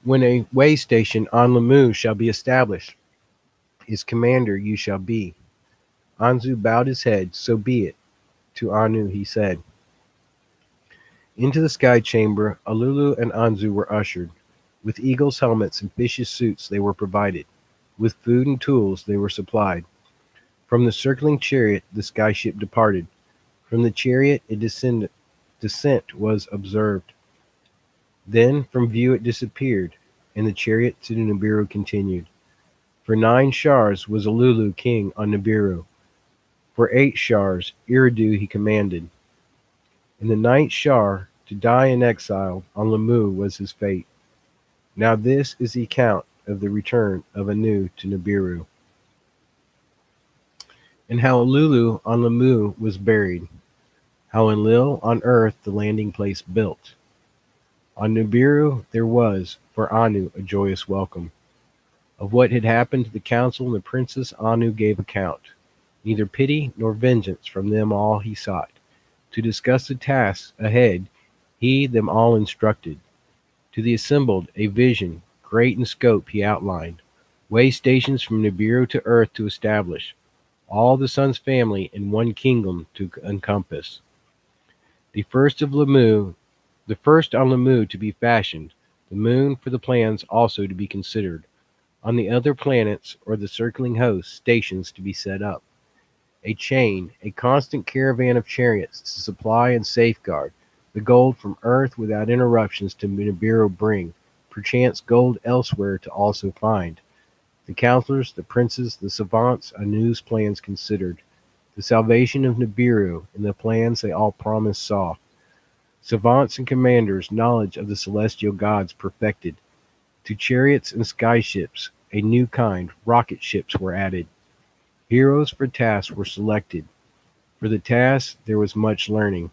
When a way station on Lamu shall be established, its commander you shall be. Anzu bowed his head. So be it. To Anu he said. Into the sky chamber Alulu and Anzu were ushered. With eagles' helmets and fishes' suits they were provided. With food and tools they were supplied. From the circling chariot the skyship departed. From the chariot a descent was observed. Then from view it disappeared, and the chariot to Nibiru continued. For 9 shars was Alulu king on Nibiru. For 8 shars Eridu he commanded. In the 9th shar, to die in exile on Lamu was his fate. Now this is the account of the return of Anu to Nibiru, and how Lulu on Lamu was buried, how Enlil on earth the landing place built. On Nibiru there was, for Anu, a joyous welcome. Of what had happened to the council and the princess Anu gave account. Neither pity nor vengeance from them all he sought. To discuss the tasks ahead, he them all instructed. To the assembled a vision, great in scope, he outlined. Way stations from Nibiru to earth to establish. All the sun's family in one kingdom to encompass. The first of Lamu, the first on Lamu to be fashioned, the moon for the plans also to be considered. On the other planets or the circling hosts, stations to be set up. A chain, a constant caravan of chariots to supply and safeguard. The gold from earth without interruptions to Nibiru bring, perchance gold elsewhere to also find. The counselors, the princes, the savants, Anu's plans considered. The salvation of Nibiru in the plans they all promised saw. Savants and commanders, knowledge of the celestial gods perfected. To chariots and skyships, a new kind, rocket ships were added. Heroes for tasks were selected. For the tasks there was much learning.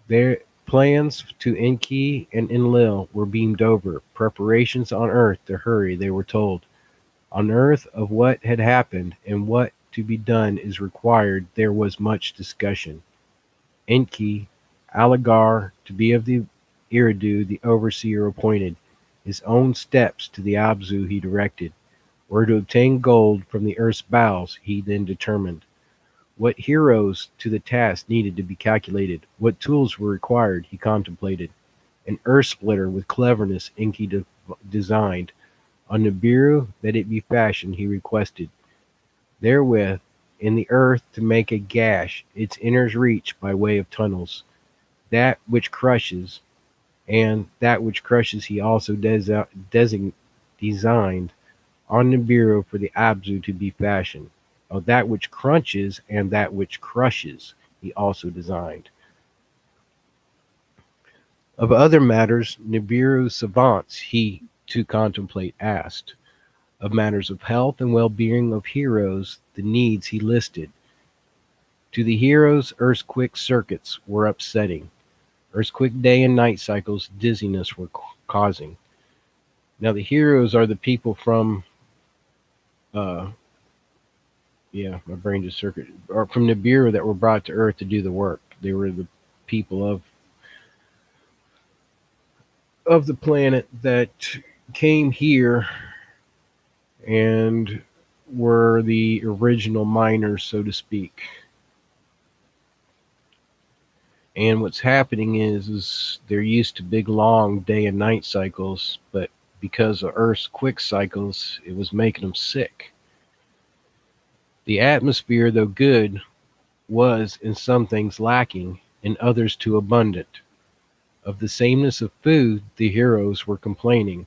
Their plans to Enki and Enlil were beamed over. Preparations on earth to hurry, they were told. On earth of what had happened and what to be done is required there was much discussion. Enki, Aligar, to be of the Eridu, the overseer appointed. His own steps to the Abzu he directed. Where to obtain gold from the earth's bowels he then determined. What heroes to the task needed to be calculated, what tools were required he contemplated. An earth splitter with cleverness Enki designed. On Nibiru that it be fashioned he requested. Therewith in the earth to make a gash, its inners reach by way of tunnels. That which crushes, and that which crushes he also designed on Nibiru for the Abzu to be fashioned. Of that which crunches and that which crushes he also designed. Of other matters Nibiru's savants he to contemplate asked. Of matters of health and well-being of heroes the needs he listed. To the heroes Earth's quick circuits were upsetting. Earth's quick day and night cycles dizziness were causing. Now the heroes are the people from uh my brain just circuit or from Nibiru that were brought to Earth to do the work. They were the people of the planet that came here and were the original miners, so to speak. And what's happening is there used to big long day and night cycles, but because of Earth's quick cycles, it was making them sick. The atmosphere, though good, was in some things lacking, in others too abundant. Of the sameness of food, the heroes were complaining.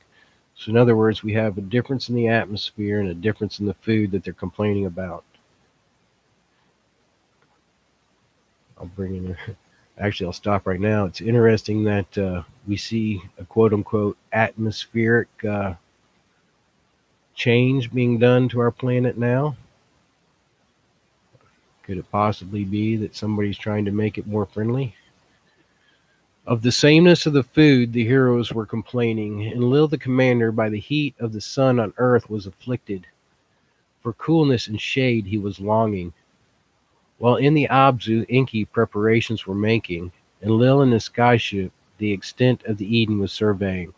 So, in other words, we have a difference in the atmosphere and a difference in the food that they're complaining about. I'll bring in. Actually, I'll stop right now. It's interesting that we see a quote unquote atmospheric change being done to our planet now. Could it possibly be that somebody's trying to make it more friendly? Of the sameness of the food, the heroes were complaining, and Lil the commander, by the heat of the sun on earth, was afflicted. For coolness and shade he was longing. While in the Abzu, Enki preparations were making, and Lil in the skyship the extent of the Eden was surveying.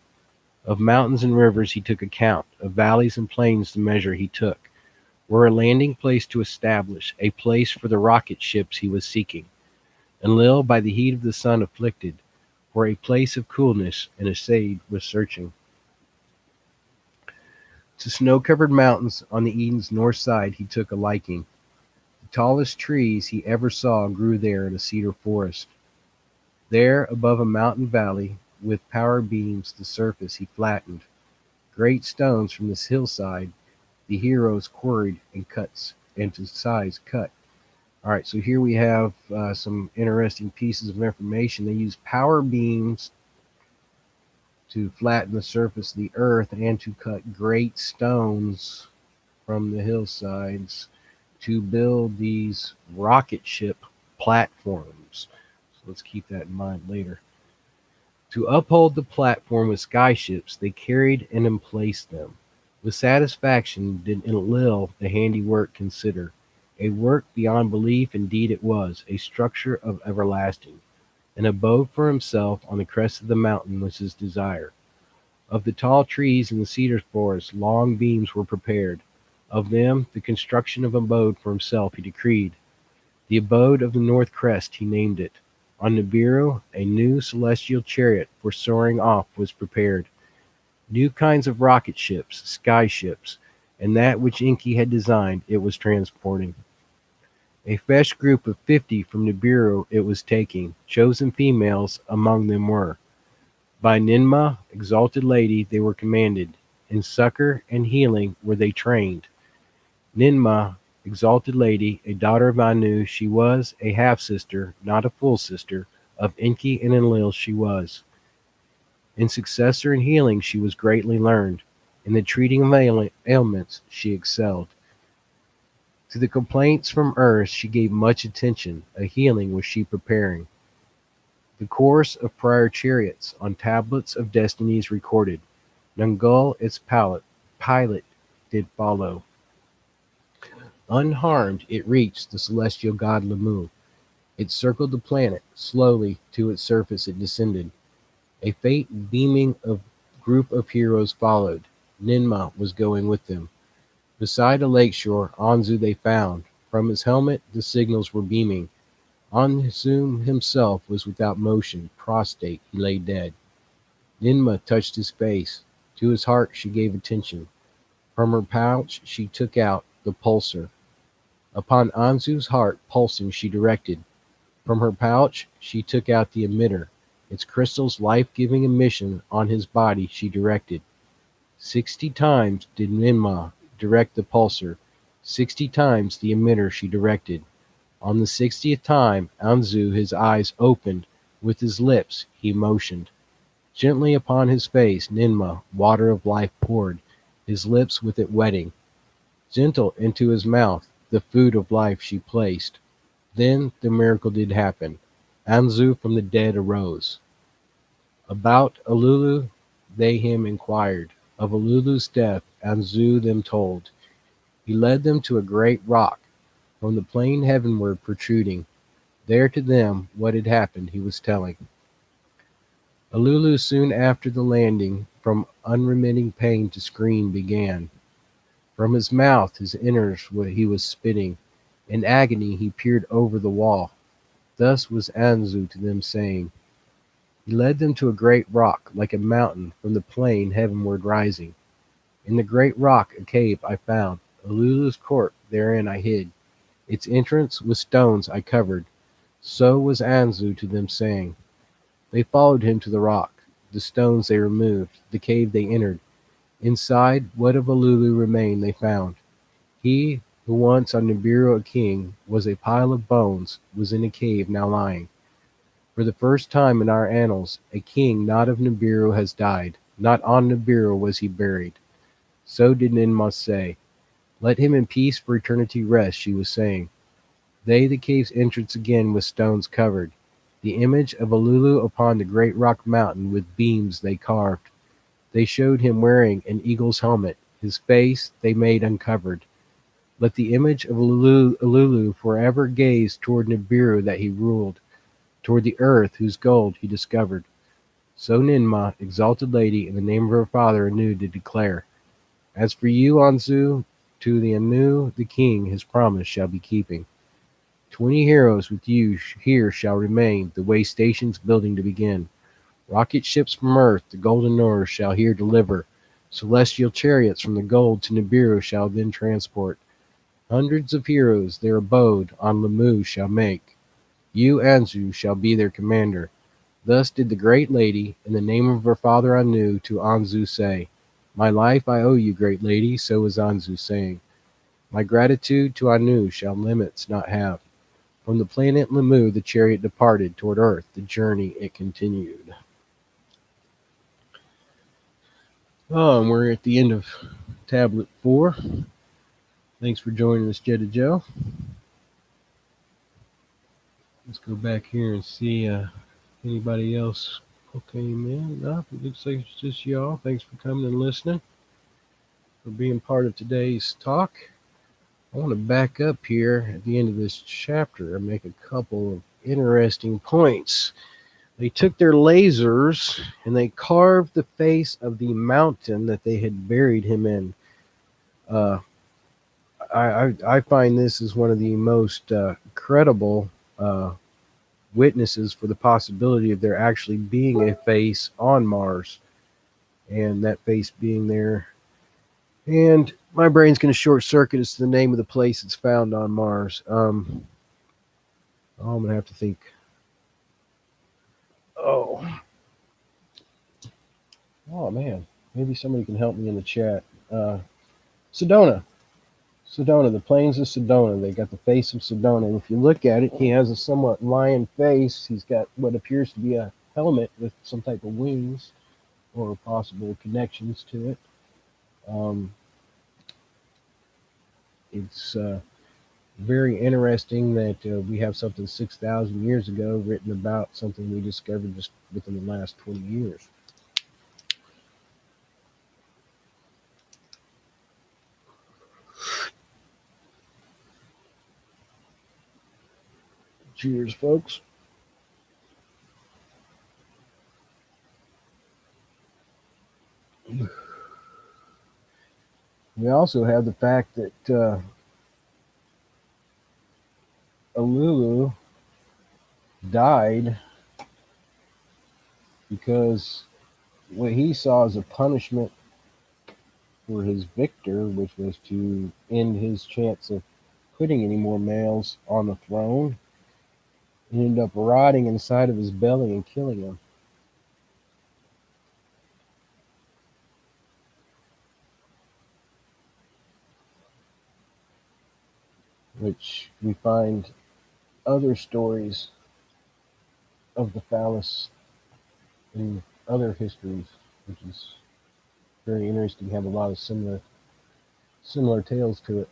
Of mountains and rivers he took account, of valleys and plains the measure he took. Were a landing place to establish, a place for the rocket ships he was seeking. And Lil, by the heat of the sun afflicted, for a place of coolness and a shade was searching. To snow-covered mountains on the Eden's north side he took a liking. The tallest trees he ever saw grew there in a cedar forest. There, above a mountain valley, with power beams the surface he flattened. Great stones from this hillside the heroes quarried and cuts and to size cut. All right, so here we have some interesting pieces of information. They use power beams to flatten the surface of the earth and to cut great stones from the hillsides to build these rocket ship platforms. So let's keep that in mind later. To uphold the platform with skyships, they carried and emplaced them. With satisfaction did Enlil the handiwork consider. A work beyond belief indeed it was, a structure of everlasting. An abode for himself on the crest of the mountain was his desire. Of the tall trees in the cedar forest long beams were prepared. Of them the construction of abode for himself he decreed. The abode of the north crest he named it. On Nibiru a new celestial chariot for soaring off was prepared. New kinds of rocket ships, sky ships, and that which Enki had designed it was transporting. A fresh group of 50 from Nibiru it was taking. Chosen females among them were. By Ninmah, exalted lady, they were commanded. In succor and healing were they trained. Ninmah, exalted lady, a daughter of Anu, she was, a half sister, not a full sister, of Enki and Enlil she was. In successor and healing she was greatly learned. In the treating of ailments she excelled. To the complaints from earth she gave much attention, a healing was she preparing. The course of prior chariots on tablets of destinies recorded. Nungul its pilot did follow. Unharmed it reached the celestial god Lemu. It circled the planet. Slowly to its surface it descended. A faint beaming of group of heroes followed. Ninmah was going with them. Beside a lake shore, Anzu they found. From his helmet the signals were beaming. Anzu himself was without motion. Prostrate he lay dead. Ninmah touched his face. To his heart she gave attention. From her pouch she took out the pulsar. Upon Anzu's heart pulsing she directed. From her pouch she took out the emitter. Its crystal's life-giving emission on his body she directed. 60 times did Ninmah direct the pulsar. 60 times the emitter she directed. On the 60th time Anzu his eyes opened. With his lips he motioned. Gently upon his face Ninmah water of life poured, his lips with it wetting. Gentle into his mouth the food of life she placed. Then the miracle did happen. Anzu from the dead arose. About Alulu they him inquired. Of Alulu's death Anzu them told. He led them to a great rock, from the plain heavenward protruding. There to them what had happened he was telling. Alulu soon after the landing, from unremitting pain to scream began. From his mouth his innards he was spitting. In agony he peered over the wall. Thus was Anzu to them saying. He led them to a great rock, like a mountain from the plain heavenward rising. In the great rock a cave I found. Alulu's court therein I hid. Its entrance with stones I covered. So was Anzu to them saying. They followed him to the rock. The stones they removed. The cave they entered. Inside, what of Alulu remained they found. He, who once on Nibiru a king, was a pile of bones, was in a cave now lying. For the first time in our annals, a king not of Nibiru has died. Not on Nibiru was he buried. So did Ninmah say. Let him in peace for eternity rest, she was saying. They the cave's entrance again with stones covered. The image of Alulu upon the great rock mountain with beams they carved. They showed him wearing an eagle's helmet. His face they made uncovered. Let the image of Alulu forever gaze toward Nibiru that he ruled, toward the earth whose gold he discovered. So Ninmah, exalted lady, in the name of her father Anu did declare. As for you, Anzu, to the Anu the king his promise shall be keeping. 20 heroes with you here shall remain, the way stations building to begin. Rocket ships from earth the golden ores shall here deliver. Celestial chariots from the gold to Nibiru shall then transport. Hundreds of heroes their abode on Lemu shall make. You, Anzu, shall be their commander. Thus did the great lady, in the name of her father Anu, to Anzu say. My life I owe you, great lady, so is Anzu saying. My gratitude to Anu shall limits not have. From the planet Lemu the chariot departed toward earth, the journey it continued. We're at the end of tablet 4. Thanks for joining us, Jetta Joe. Let's go back here and see anybody else came in. No, it looks like it's just y'all. Thanks for coming and listening, for being part of today's talk. I want to back up here at the end of this chapter and make a couple of interesting points. They took their lasers and they carved the face of the mountain that they had buried him in. Uh, I find this is one of the most credible witnesses for the possibility of there actually being a face on Mars, and that face being there. And my brain's going to short circuit as to the name of the place it's found on Mars. I'm going to have to think. Oh, oh man, maybe somebody can help me in the chat. Sedona. Sedona, the plains of Sedona. They got the face of Sedona. And if you look at it, he has a somewhat lion face. He's got what appears to be a helmet with some type of wings or possible connections to it. It's very interesting that we have something 6,000 years ago written about something we discovered just within the last 20 years. Cheers, folks. We also have the fact that Alulu died because what he saw as a punishment for his victor, which was to end his chance of putting any more males on the throne, ended up rotting inside of his belly and killing him. Which we find other stories of the phallus in other histories, which is very interesting. Have a lot of similar tales to it.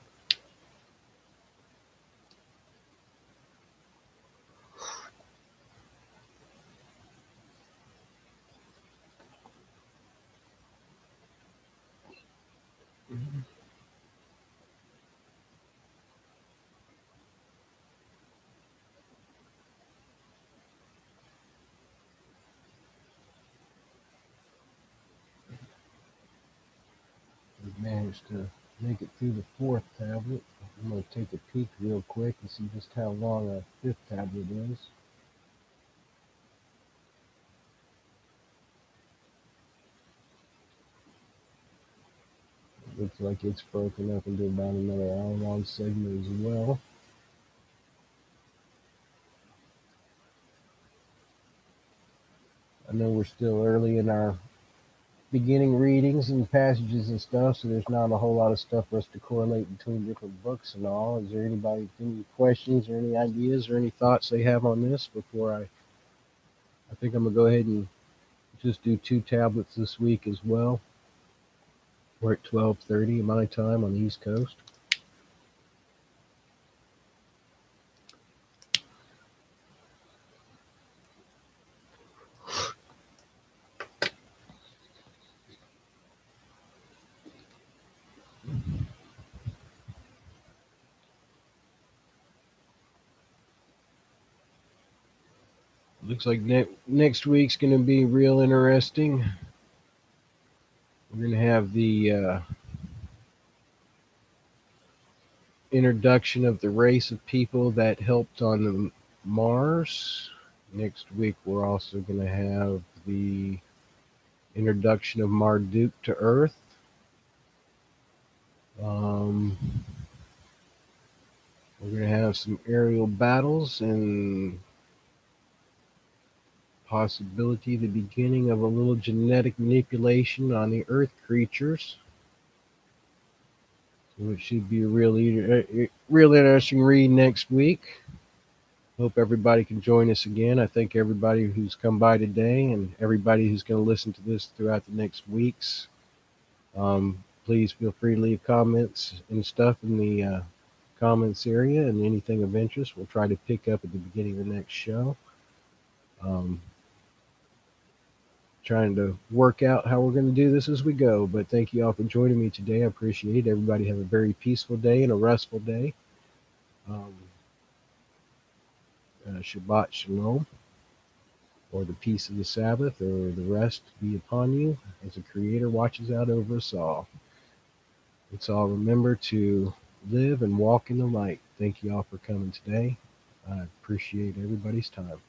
We've managed to make it through the 4th tablet. I'm going to take a peek real quick and see just how long a 5th tablet is. It looks like it's broken up into about another hour-long segment as well. I know we're still early in our beginning readings and passages and stuff, so there's not a whole lot of stuff for us to correlate between different books and all. Is there any questions or any ideas or any thoughts they have on this before I think I'm gonna go ahead and just do 2 tablets this week as well. We're at 12:30 my time on the East Coast. Looks like next week's going to be real interesting. We're going to have the introduction of the race of people that helped on the Mars. Next week, we're also going to have the introduction of Marduk to Earth. We're going to have some aerial battles and possibility the beginning of a little genetic manipulation on the Earth creatures. So it should be a real interesting read next week. Hope everybody can join us again. I thank everybody who's come by today and everybody who's going to listen to this throughout the next weeks. Please feel free to leave comments and stuff in the comments area, and anything of interest we'll try to pick up at the beginning of the next show. Um, Trying to work out how we're going to do this as we go. But thank you all for joining me today. I appreciate it. Everybody have a very peaceful day and a restful day. Um, Shabbat Shalom, or the peace of the Sabbath, or the rest be upon you as the Creator watches out over us all. Let's all remember to live and walk in the light. Thank you all for coming today. I appreciate everybody's time.